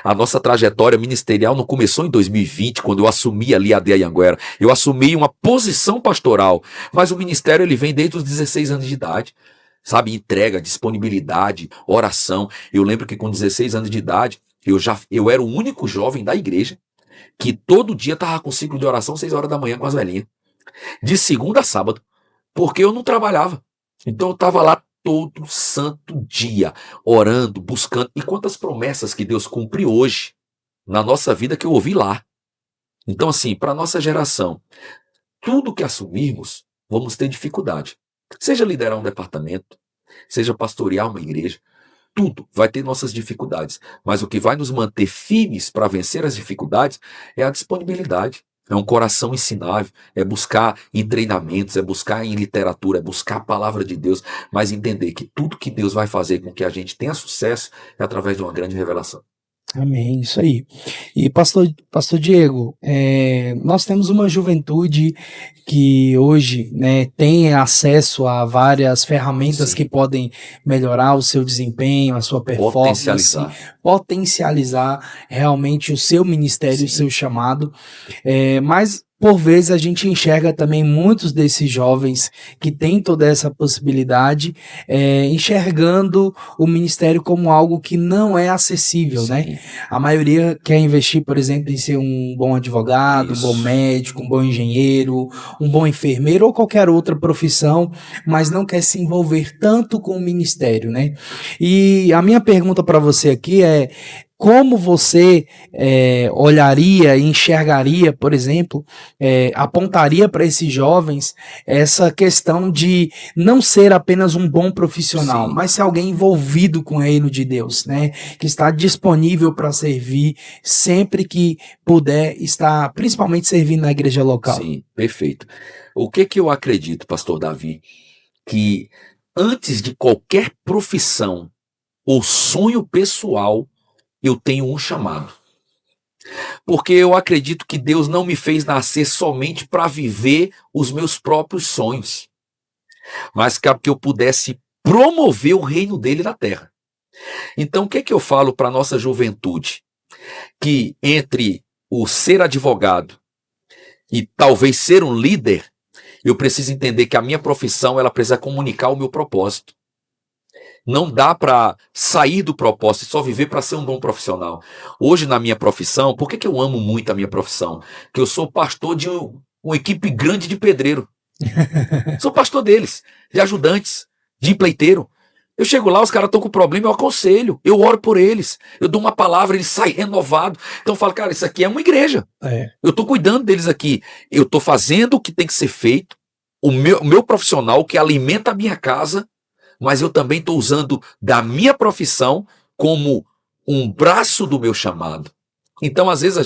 A nossa trajetória ministerial não começou em 2020, quando eu assumi ali a AD Anhanguera. Eu assumi uma posição pastoral, mas o ministério ele vem desde os 16 anos de idade. Sabe, entrega, disponibilidade, oração. Eu lembro que com 16 anos de idade, eu era o único jovem da igreja que todo dia estava com ciclo de oração 6 horas da manhã com as velhinhas. De segunda a sábado. Porque eu não trabalhava. Então eu estava lá todo santo dia, orando, buscando. E quantas promessas que Deus cumpre hoje na nossa vida que eu ouvi lá. Então assim, para a nossa geração, tudo que assumirmos, vamos ter dificuldade. Seja liderar um departamento, seja pastorear uma igreja, tudo vai ter nossas dificuldades. Mas o que vai nos manter firmes para vencer as dificuldades é a disponibilidade. É um coração ensinável, é buscar em treinamentos, é buscar em literatura, é buscar a palavra de Deus, mas entender que tudo que Deus vai fazer com que a gente tenha sucesso é através de uma grande revelação. Amém, isso aí. E pastor Diego, nós temos uma juventude que hoje, né, tem acesso a várias ferramentas que podem melhorar o seu desempenho, a sua performance, potencializar realmente o seu ministério, o seu chamado, mas por vezes a gente enxerga também muitos desses jovens que têm toda essa possibilidade, enxergando o ministério como algo que não é acessível, né? A maioria quer investir, por exemplo, em ser um bom advogado, um bom médico, um bom engenheiro, um bom enfermeiro ou qualquer outra profissão, mas não quer se envolver tanto com o ministério, né? E a minha pergunta para você aqui é: como você olharia e enxergaria, por exemplo, apontaria para esses jovens essa questão de não ser apenas um bom profissional, mas ser alguém envolvido com o reino de Deus, né? Que está disponível para servir sempre que puder estar, principalmente servindo na igreja local. Sim, perfeito. O que eu acredito, pastor Davi, que antes de qualquer profissão ou sonho pessoal, eu tenho um chamado. Porque eu acredito que Deus não me fez nascer somente para viver os meus próprios sonhos, mas para que eu pudesse promover o reino dele na terra. Então, o que eu falo para a nossa juventude? Que entre o ser advogado e talvez ser um líder, eu preciso entender que a minha profissão ela precisa comunicar o meu propósito. Não dá para sair do propósito e só viver para ser um bom profissional. Hoje, na minha profissão, por que eu amo muito a minha profissão? Porque eu sou pastor de uma equipe grande de pedreiro. Sou pastor deles, de ajudantes, de empreiteiro. Eu chego lá, os caras estão com problema, eu aconselho, eu oro por eles, eu dou uma palavra, eles saem renovados. Então eu falo, cara, isso aqui é uma igreja. Eu estou cuidando deles aqui, eu estou fazendo o que tem que ser feito, o meu profissional que alimenta a minha casa, mas eu também estou usando da minha profissão como um braço do meu chamado. Então, às vezes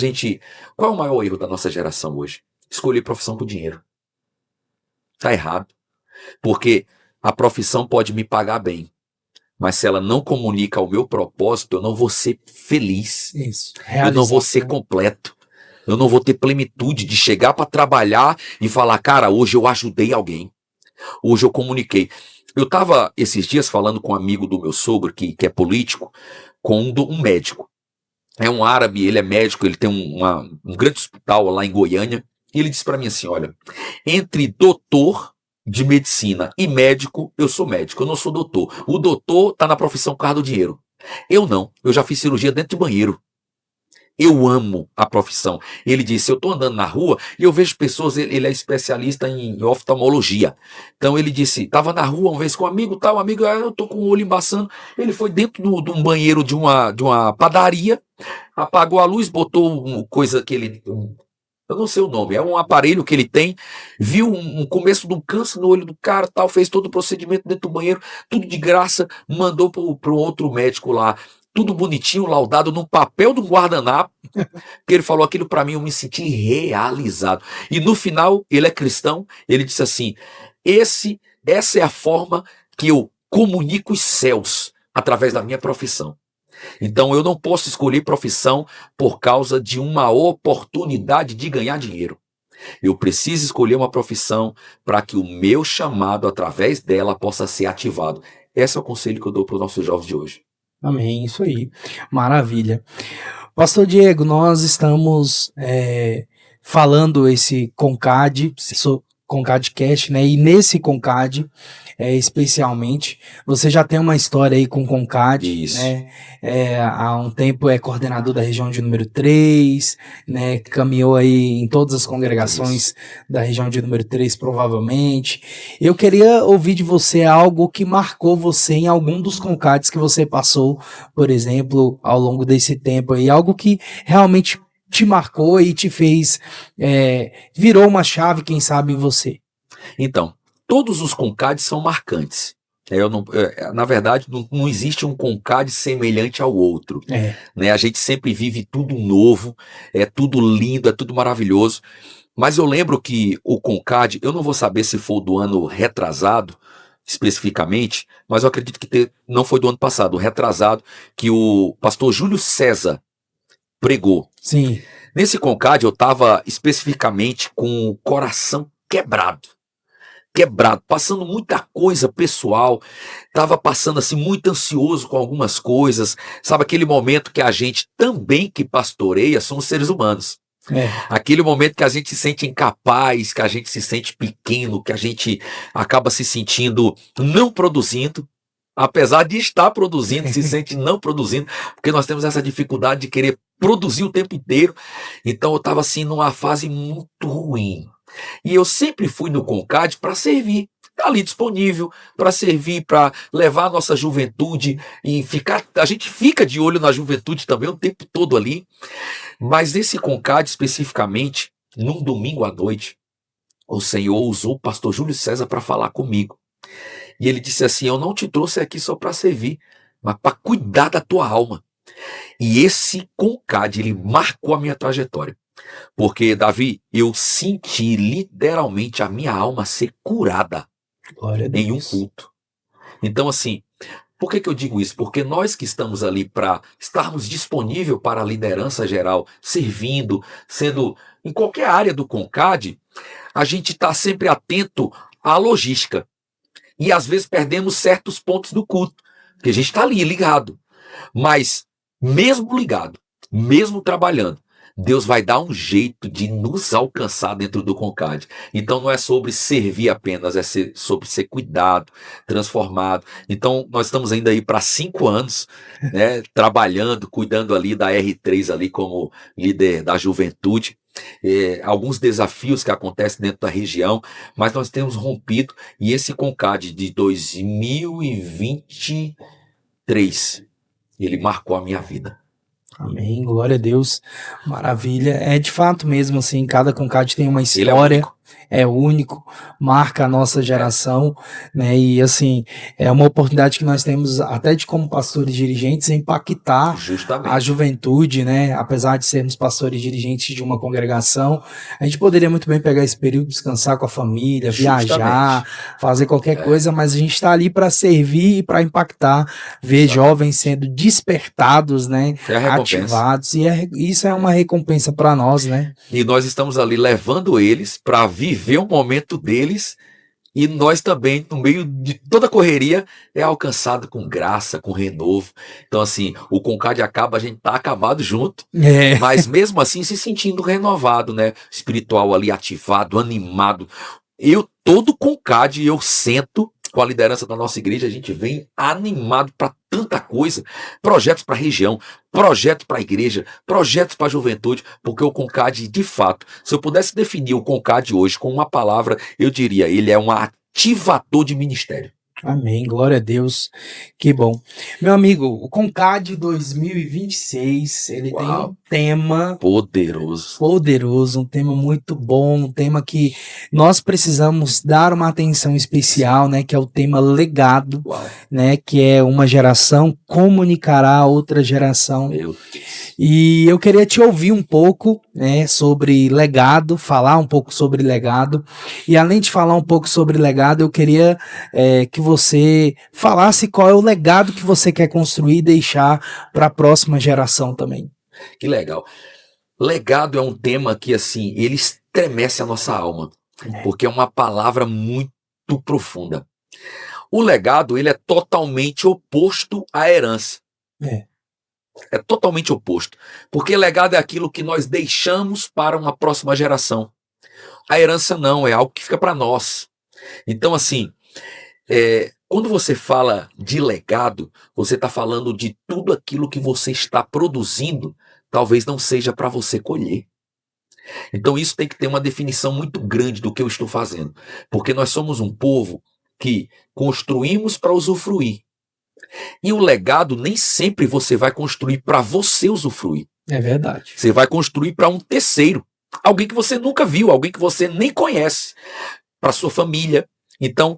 qual é o maior erro da nossa geração hoje? Escolher profissão por dinheiro. Tá errado. Porque a profissão pode me pagar bem, mas se ela não comunica o meu propósito, eu não vou ser feliz. Isso. Eu não vou ser completo. Eu não vou ter plenitude de chegar para trabalhar e falar, cara, hoje eu ajudei alguém. Hoje eu comuniquei. Eu estava esses dias falando com um amigo do meu sogro, que é político, com um médico. É um árabe, ele é médico, ele tem um grande hospital lá em Goiânia. E ele disse para mim assim, olha, entre doutor de medicina e médico, eu sou médico, eu não sou doutor. O doutor está na profissão por causa do dinheiro. Eu não, eu já fiz cirurgia dentro de banheiro. Eu amo a profissão. Ele disse, eu estou andando na rua e eu vejo pessoas, ele é especialista em oftalmologia. Então ele disse, estava na rua uma vez com um amigo, eu estou com o olho embaçando. Ele foi dentro de um banheiro de uma padaria, apagou a luz, botou uma coisa que ele... Eu não sei o nome, é um aparelho que ele tem, viu um começo de um câncer no olho do cara, tal, fez todo o procedimento dentro do banheiro, tudo de graça, mandou para um outro médico lá, tudo bonitinho, laudado, num papel do guardanapo, que ele falou aquilo para mim, eu me senti realizado. E no final, ele é cristão, ele disse assim, essa é a forma que eu comunico os céus através da minha profissão. Então eu não posso escolher profissão por causa de uma oportunidade de ganhar dinheiro. Eu preciso escolher uma profissão para que o meu chamado através dela possa ser ativado. Esse é o conselho que eu dou para os nossos jovens de hoje. Amém, isso aí. Maravilha. Pastor Diego, nós estamos falando esse CONCADcast, né? E nesse CONCAD, especialmente, você já tem uma história aí com o CONCAD, Isso. né? Há um tempo é coordenador da região de número 3, né? Caminhou aí em todas as congregações da região de número 3, provavelmente. Eu queria ouvir de você algo que marcou você em algum dos CONCADs que você passou, por exemplo, ao longo desse tempo aí, algo que realmente te marcou e te fez, virou uma chave, quem sabe, em você. Então, todos os CONCADs são marcantes. Na verdade, não existe um CONCAD semelhante ao outro. Né? A gente sempre vive tudo novo, é tudo lindo, é tudo maravilhoso. Mas eu lembro que o CONCAD, eu não vou saber se foi do ano retrasado, especificamente, mas eu acredito que não foi do ano passado, o retrasado, que o pastor Júlio César pregou. Sim. Nesse CONCAD eu estava especificamente com o coração quebrado, passando muita coisa pessoal, estava passando assim muito ansioso com algumas coisas, sabe aquele momento que a gente também que pastoreia somos seres humanos. Aquele momento que a gente se sente incapaz, que a gente se sente pequeno, que a gente acaba se sentindo não produzindo, apesar de estar produzindo, se sente não produzindo, porque nós temos essa dificuldade de querer produzir o tempo inteiro. Então eu estava assim numa fase muito ruim. E eu sempre fui no CONCAD para servir, tá ali disponível para servir, para levar a nossa juventude e a gente fica de olho na juventude também o tempo todo ali. Mas nesse CONCAD especificamente, num domingo à noite, o Senhor usou o pastor Júlio César para falar comigo. E ele disse assim, eu não te trouxe aqui só para servir, mas para cuidar da tua alma. E esse CONCAD, ele marcou a minha trajetória. Porque, Davi, eu senti literalmente a minha alma ser curada em um culto. Então, assim, por que eu digo isso? Porque nós que estamos ali para estarmos disponíveis para a liderança geral, servindo, sendo em qualquer área do CONCAD, a gente está sempre atento à logística. E às vezes perdemos certos pontos do culto, porque a gente está ali ligado. Mas, mesmo ligado, mesmo trabalhando, Deus vai dar um jeito de nos alcançar dentro do Concade. Então não é sobre servir apenas, sobre ser cuidado, transformado. Então nós estamos ainda aí para 5 anos, né, trabalhando, cuidando ali da R3 ali como líder da juventude. Alguns desafios que acontecem dentro da região, mas nós temos rompido, e esse Concade de 2023, ele marcou a minha vida. Amém, glória a Deus, maravilha. É de fato mesmo assim, cada Concade tem uma Ele história, é único, marca a nossa geração, né? E assim, é uma oportunidade que nós temos até de como pastores dirigentes impactar Justamente. a juventude, né? Apesar de sermos pastores dirigentes de uma congregação, a gente poderia muito bem pegar esse período, descansar com a família, viajar, fazer qualquer coisa, mas a gente está ali para servir e para impactar, ver jovens sendo despertados, né? Ativados, e isso é uma recompensa para nós, né? E nós estamos ali levando eles para viver o momento deles, e nós também, no meio de toda a correria, é alcançado com graça, com renovo. Então assim, o Concade acaba, a gente tá acabado junto, mas mesmo assim se sentindo renovado, né? Espiritual ali, ativado, animado. Todo Concade, eu sento com a liderança da nossa igreja, a gente vem animado para tanta coisa, projetos para a região, projetos para a igreja, projetos para a juventude, porque o Concade, de fato, se eu pudesse definir o Concade hoje com uma palavra, eu diria, ele é um ativador de ministério. Amém, glória a Deus, que bom. Meu amigo, o Concade 2026, ele tem um tema poderoso, um tema muito bom, um tema que nós precisamos dar uma atenção especial, né, que é o tema legado, né, que é uma geração comunicará a outra geração. Meu Deus. E eu queria te ouvir um pouco, né, sobre legado, falar um pouco sobre legado, e além de falar um pouco sobre legado, eu queria que você falasse qual é o legado que você quer construir e deixar para a próxima geração também. Que legal. Legado é um tema que, assim, ele estremece a nossa alma, porque é uma palavra muito profunda. O legado, ele é totalmente oposto à herança. É totalmente oposto, porque legado é aquilo que nós deixamos para uma próxima geração. A herança não, é algo que fica para nós. Então, assim, quando você fala de legado, você está falando de tudo aquilo que você está produzindo, talvez não seja para você colher. Então isso tem que ter uma definição muito grande do que eu estou fazendo, porque nós somos um povo que construímos para usufruir. E o legado nem sempre você vai construir para você usufruir. É verdade. Você vai construir para um terceiro, alguém que você nunca viu, alguém que você nem conhece, para sua família. Então,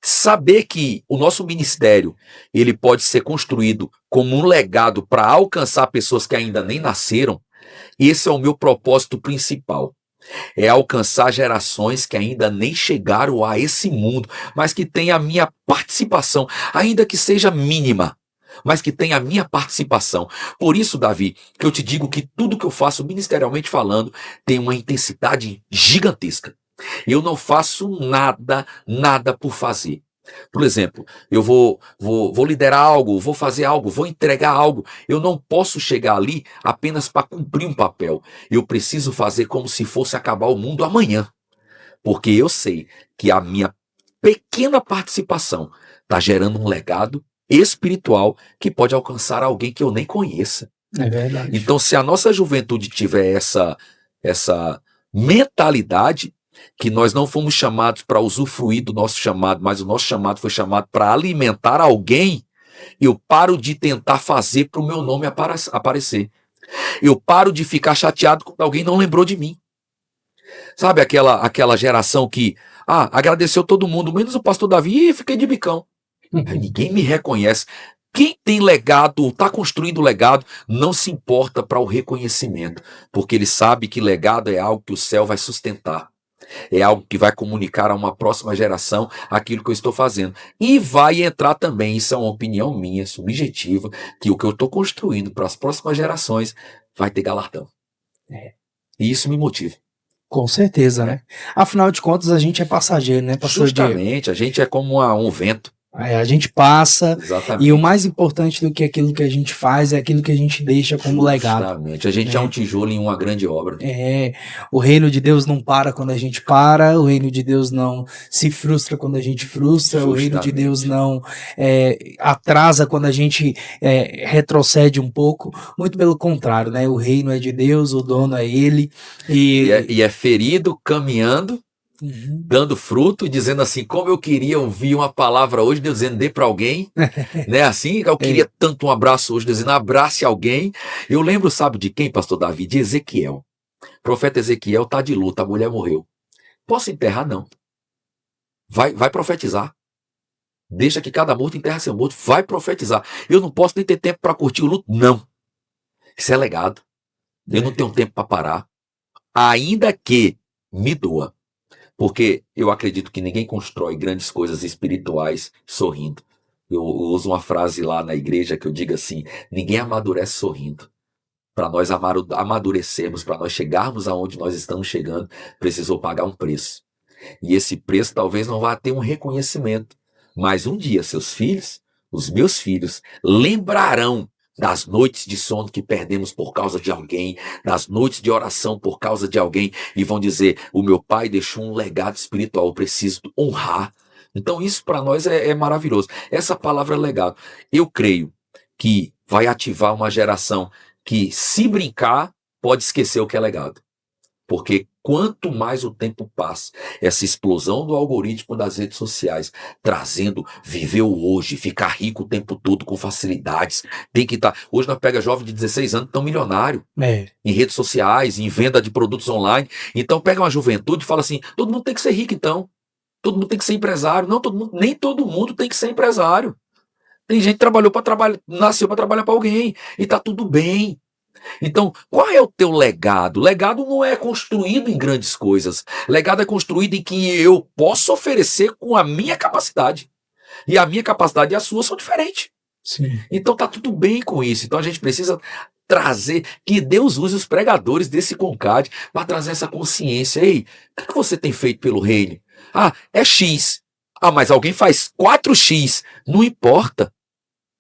saber que o nosso ministério, ele pode ser construído como um legado para alcançar pessoas que ainda nem nasceram, esse é o meu propósito principal. É alcançar gerações que ainda nem chegaram a esse mundo, mas que tem a minha participação, ainda que seja mínima, mas que tem a minha participação. Por isso, Davi, que eu te digo que tudo que eu faço ministerialmente falando tem uma intensidade gigantesca. Eu não faço nada por fazer. Por exemplo, eu vou liderar algo, vou fazer algo, vou entregar algo. Eu não posso chegar ali apenas para cumprir um papel. Eu preciso fazer como se fosse acabar o mundo amanhã. Porque eu sei que a minha pequena participação está gerando um legado espiritual que pode alcançar alguém que eu nem conheça. É verdade. Então, se a nossa juventude tiver essa mentalidade, que nós não fomos chamados para usufruir do nosso chamado, mas o nosso chamado foi chamado para alimentar alguém, eu paro de tentar fazer para o meu nome aparecer. Eu paro de ficar chateado quando alguém não lembrou de mim. Sabe aquela geração que agradeceu todo mundo, menos o pastor Davi, e fiquei de bicão. Ninguém me reconhece. Quem tem legado, está construindo legado, não se importa para o reconhecimento, porque ele sabe que legado é algo que o céu vai sustentar. É algo que vai comunicar a uma próxima geração aquilo que eu estou fazendo. E vai entrar também, isso é uma opinião minha, subjetiva, que o que eu estou construindo para as próximas gerações vai ter galardão. E isso me motiva. Com certeza, né? Afinal de contas, a gente é passageiro, né, pastor Diego? Justamente, a gente é como um vento. A gente passa, Exatamente. e o mais importante do que aquilo que a gente faz é aquilo que a gente deixa como legado. Justamente. A gente é um tijolo em uma grande obra. O reino de Deus não para quando a gente para, o reino de Deus não se frustra quando a gente frustra, o reino de Deus não atrasa quando a gente retrocede um pouco, muito pelo contrário, né? O reino é de Deus, o dono é Ele. E é ferido, caminhando, dando fruto e dizendo assim, como eu queria ouvir uma palavra hoje, Deus dizendo, dê para alguém, né? Assim, eu queria tanto um abraço hoje, dizendo, abrace alguém. Eu lembro, sabe de quem, pastor Davi? De Ezequiel. O profeta Ezequiel tá de luta, a mulher morreu. Posso enterrar? Não. Vai profetizar. Deixa que cada morto enterra seu morto. Vai profetizar. Eu não posso nem ter tempo para curtir o luto. Não. Isso é legado. Eu não tenho tempo para parar. Ainda que me doa. Porque eu acredito que ninguém constrói grandes coisas espirituais sorrindo. Eu uso uma frase lá na igreja que eu digo assim, ninguém amadurece sorrindo. Para nós amadurecermos, para nós chegarmos aonde nós estamos chegando, precisou pagar um preço. E esse preço talvez não vá ter um reconhecimento. Mas um dia seus filhos, os meus filhos, lembrarão das noites de sono que perdemos por causa de alguém, das noites de oração por causa de alguém, e vão dizer, o meu pai deixou um legado espiritual, eu preciso honrar. Então isso para nós é maravilhoso. Essa palavra é legado. Eu creio que vai ativar uma geração que, se brincar, pode esquecer o que é legado. Porque quanto mais o tempo passa, essa explosão do algoritmo das redes sociais, trazendo viver o hoje, ficar rico o tempo todo com facilidades, tem que estar... Hoje nós pega jovem de 16 anos tão milionário, em redes sociais, em venda de produtos online. Então pega uma juventude e fala assim, todo mundo tem que ser rico então, todo mundo tem que ser empresário. Não, nem todo mundo tem que ser empresário. Tem gente que nasceu para trabalhar para alguém, e tá tudo bem. Então, qual é o teu legado? Legado não é construído em grandes coisas. Legado é construído em que eu posso oferecer com a minha capacidade. E a minha capacidade e a sua são diferentes. Sim. Então tá tudo bem com isso. Então a gente precisa trazer, que Deus use os pregadores desse CONCAD para trazer essa consciência. Ei, o que você tem feito pelo reino? Ah, é X. Ah, mas alguém faz 4X. Não importa.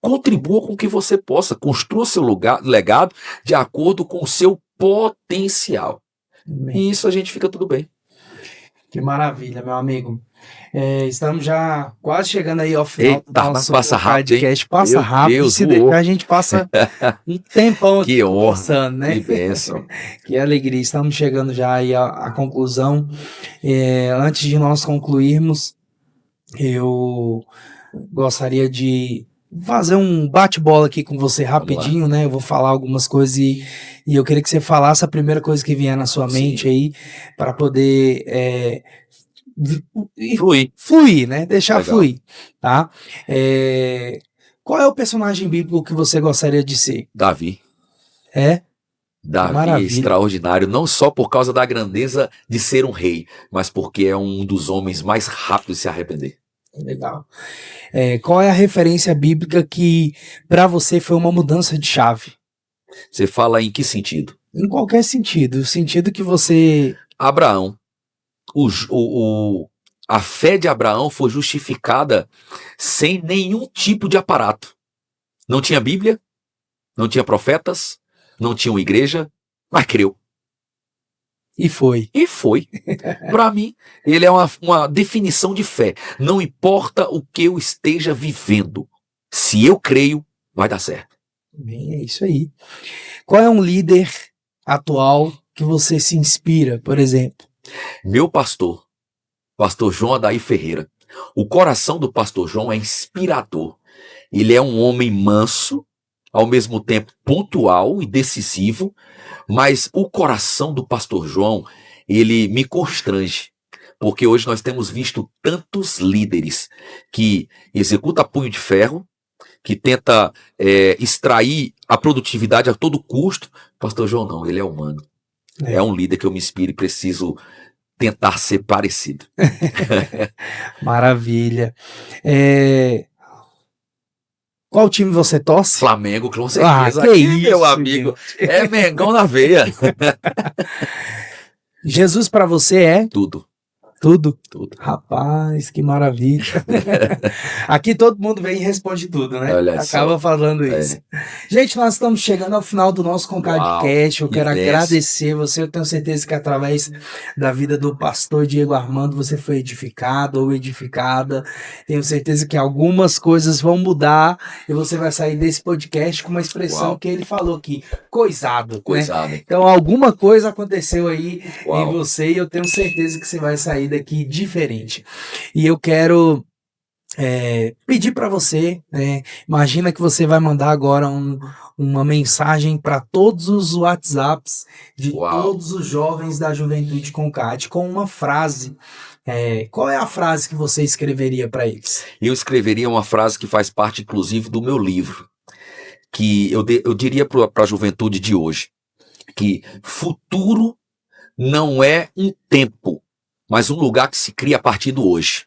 Contribua com o que você possa, construa seu legado de acordo com o seu potencial. E isso a gente fica tudo bem. Que maravilha, meu amigo. Estamos já quase chegando aí ao final do nosso podcast. Passa rápido. Deus, se deixar, a gente passa um tempão aqui conversando, né? Que bênção. Que alegria. Estamos chegando já aí à conclusão. Antes de nós concluirmos, eu gostaria de fazer um bate-bola aqui com você rapidinho, né? Eu vou falar algumas coisas e eu queria que você falasse a primeira coisa que vier na sua mente aí, para poder fluir, né? Deixar legal. Fluir, tá? Qual é o personagem bíblico que você gostaria de ser? Davi. Davi é extraordinário, não só por causa da grandeza de ser um rei, mas porque é um dos homens mais rápidos de se arrepender. Legal. Qual é a referência bíblica que para você foi uma mudança de chave? Você fala em que sentido? Em qualquer sentido. O sentido que você... Abraão. A fé de Abraão foi justificada sem nenhum tipo de aparato. Não tinha Bíblia, não tinha profetas, não tinha uma igreja, mas creu. E foi. Para mim, ele é uma definição de fé. Não importa o que eu esteja vivendo. Se eu creio, vai dar certo. Bem, é isso aí. Qual é um líder atual que você se inspira, por exemplo? Meu pastor João Adair Ferreira. O coração do pastor João é inspirador. Ele é um homem manso, ao mesmo tempo pontual e decisivo, mas o coração do pastor João, ele me constrange, porque hoje nós temos visto tantos líderes que executam punho de ferro, que tenta extrair a produtividade a todo custo. Pastor João não, ele é humano. É um líder que eu me inspiro e preciso tentar ser parecido. Maravilha. Qual time você torce? Flamengo, com certeza. Que aqui, isso, meu amigo. É Mengão na veia. Jesus para você é? Tudo. Tudo? Tudo. Rapaz, que maravilha. Aqui todo mundo vem e responde tudo, né? Olha Acaba só. falando isso. Gente, nós estamos chegando ao final do nosso Concadcast. Eu que quero benção. agradecer você. Eu tenho certeza que através da vida do pastor Diego Armando você foi edificado ou edificada. Tenho certeza que algumas coisas vão mudar e você vai sair desse podcast com uma expressão que ele falou aqui, coisado. Coisado. Né? Então alguma coisa aconteceu aí Uau. em você e eu tenho certeza que você vai sair daqui diferente. E eu quero pedir para você, né? Imagina que você vai mandar agora uma mensagem para todos os WhatsApps de todos os jovens da Juventude Concad com uma frase. Qual é a frase que você escreveria para eles? Eu escreveria uma frase que faz parte, inclusive, do meu livro, que eu diria para a juventude de hoje, que futuro não é um tempo, mas um lugar que se cria a partir do hoje.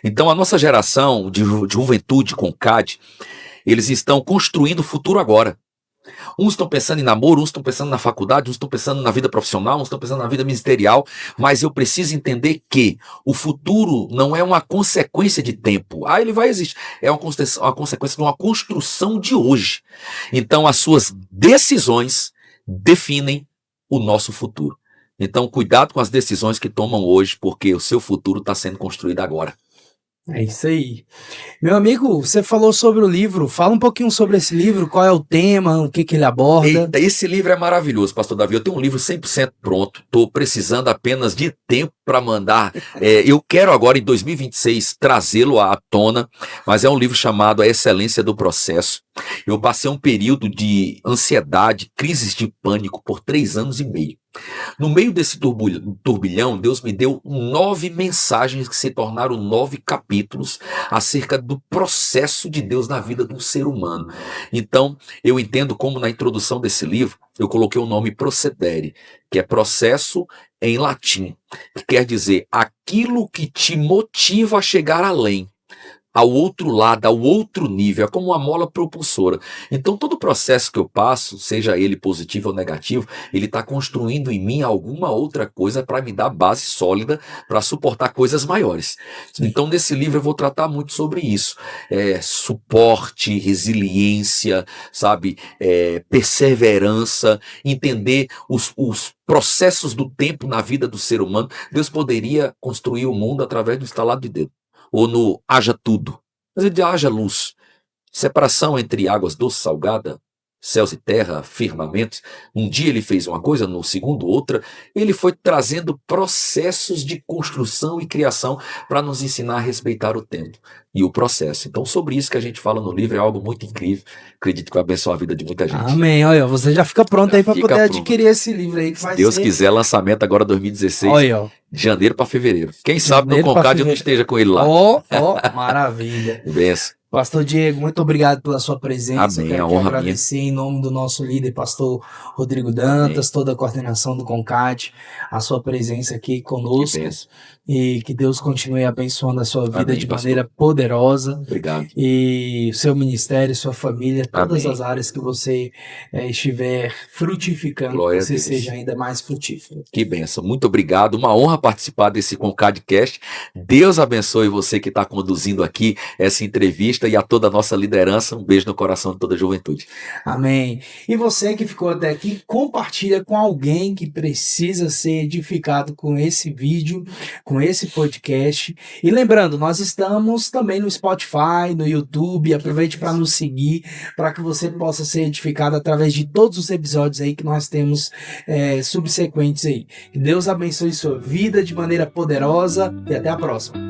Então a nossa geração de juventude Concad, eles estão construindo o futuro agora. Uns estão pensando em namoro, uns estão pensando na faculdade, uns estão pensando na vida profissional, uns estão pensando na vida ministerial, mas eu preciso entender que o futuro não é uma consequência de tempo. Ele vai existir. É uma consequência de uma construção de hoje. Então as suas decisões definem o nosso futuro. Então cuidado com as decisões que tomam hoje, porque o seu futuro está sendo construído agora. É isso aí. Meu amigo, você falou sobre o livro. Fala um pouquinho sobre esse livro, qual é o tema, o que ele aborda. Eita, esse livro é maravilhoso, pastor Davi. Eu tenho um livro 100% pronto. Estou precisando apenas de tempo para mandar. Eu quero agora, em 2026, trazê-lo à tona, mas é um livro chamado A Excelência do Processo. Eu passei um período de ansiedade, crises de pânico por 3 anos e meio. No meio desse turbilhão, Deus me deu 9 mensagens que se tornaram 9 capítulos acerca do processo de Deus na vida do ser humano. Então, eu entendo como na introdução desse livro, eu coloquei o nome Procedere, que é processo em latim, que quer dizer aquilo que te motiva a chegar além, ao outro lado, ao outro nível, é como uma mola propulsora. Então todo processo que eu passo, seja ele positivo ou negativo, ele está construindo em mim alguma outra coisa para me dar base sólida para suportar coisas maiores. Sim. Então nesse livro eu vou tratar muito sobre isso, suporte, resiliência, sabe, perseverança, entender os processos do tempo na vida do ser humano. Deus poderia construir o mundo através do estalar de dedo, ou no haja tudo, mas ele diz haja luz, separação entre águas doce e salgada, céus e terra, firmamentos. Um dia ele fez uma coisa, no segundo outra. Ele foi trazendo processos de construção e criação para nos ensinar a respeitar o tempo e o processo. Então sobre isso que a gente fala no livro é algo muito incrível. Acredito que vai abençoar a vida de muita gente. Amém. Olha, você já fica pronto aí para poder adquirir esse livro aí. Que vai Se Deus quiser, lançamento agora 2016. Olha, de janeiro para fevereiro. Quem sabe no Concad eu não esteja com ele lá. Maravilha. Benção. Pastor Diego, muito obrigado pela sua presença. Amém, quero a honra agradecer minha. Em nome do nosso líder, pastor Rodrigo Dantas, toda a coordenação do Concad, a sua presença aqui conosco. E que Deus continue abençoando a sua vida. Amém, de maneira poderosa. Obrigado. E o seu ministério, sua família, todas as áreas que você estiver frutificando, Glória você seja ainda mais frutífero. Que bênção. Muito obrigado. Uma honra participar desse Concadcast. Deus abençoe você que está conduzindo aqui essa entrevista e a toda a nossa liderança. Um beijo no coração de toda a juventude. Amém. E você que ficou até aqui, compartilha com alguém que precisa ser edificado com esse vídeo, com esse podcast. E lembrando, nós estamos também no Spotify, no YouTube. Aproveite para nos seguir, para que você possa ser edificado através de todos os episódios aí que nós temos subsequentes aí. Que Deus abençoe sua vida de maneira poderosa e até a próxima.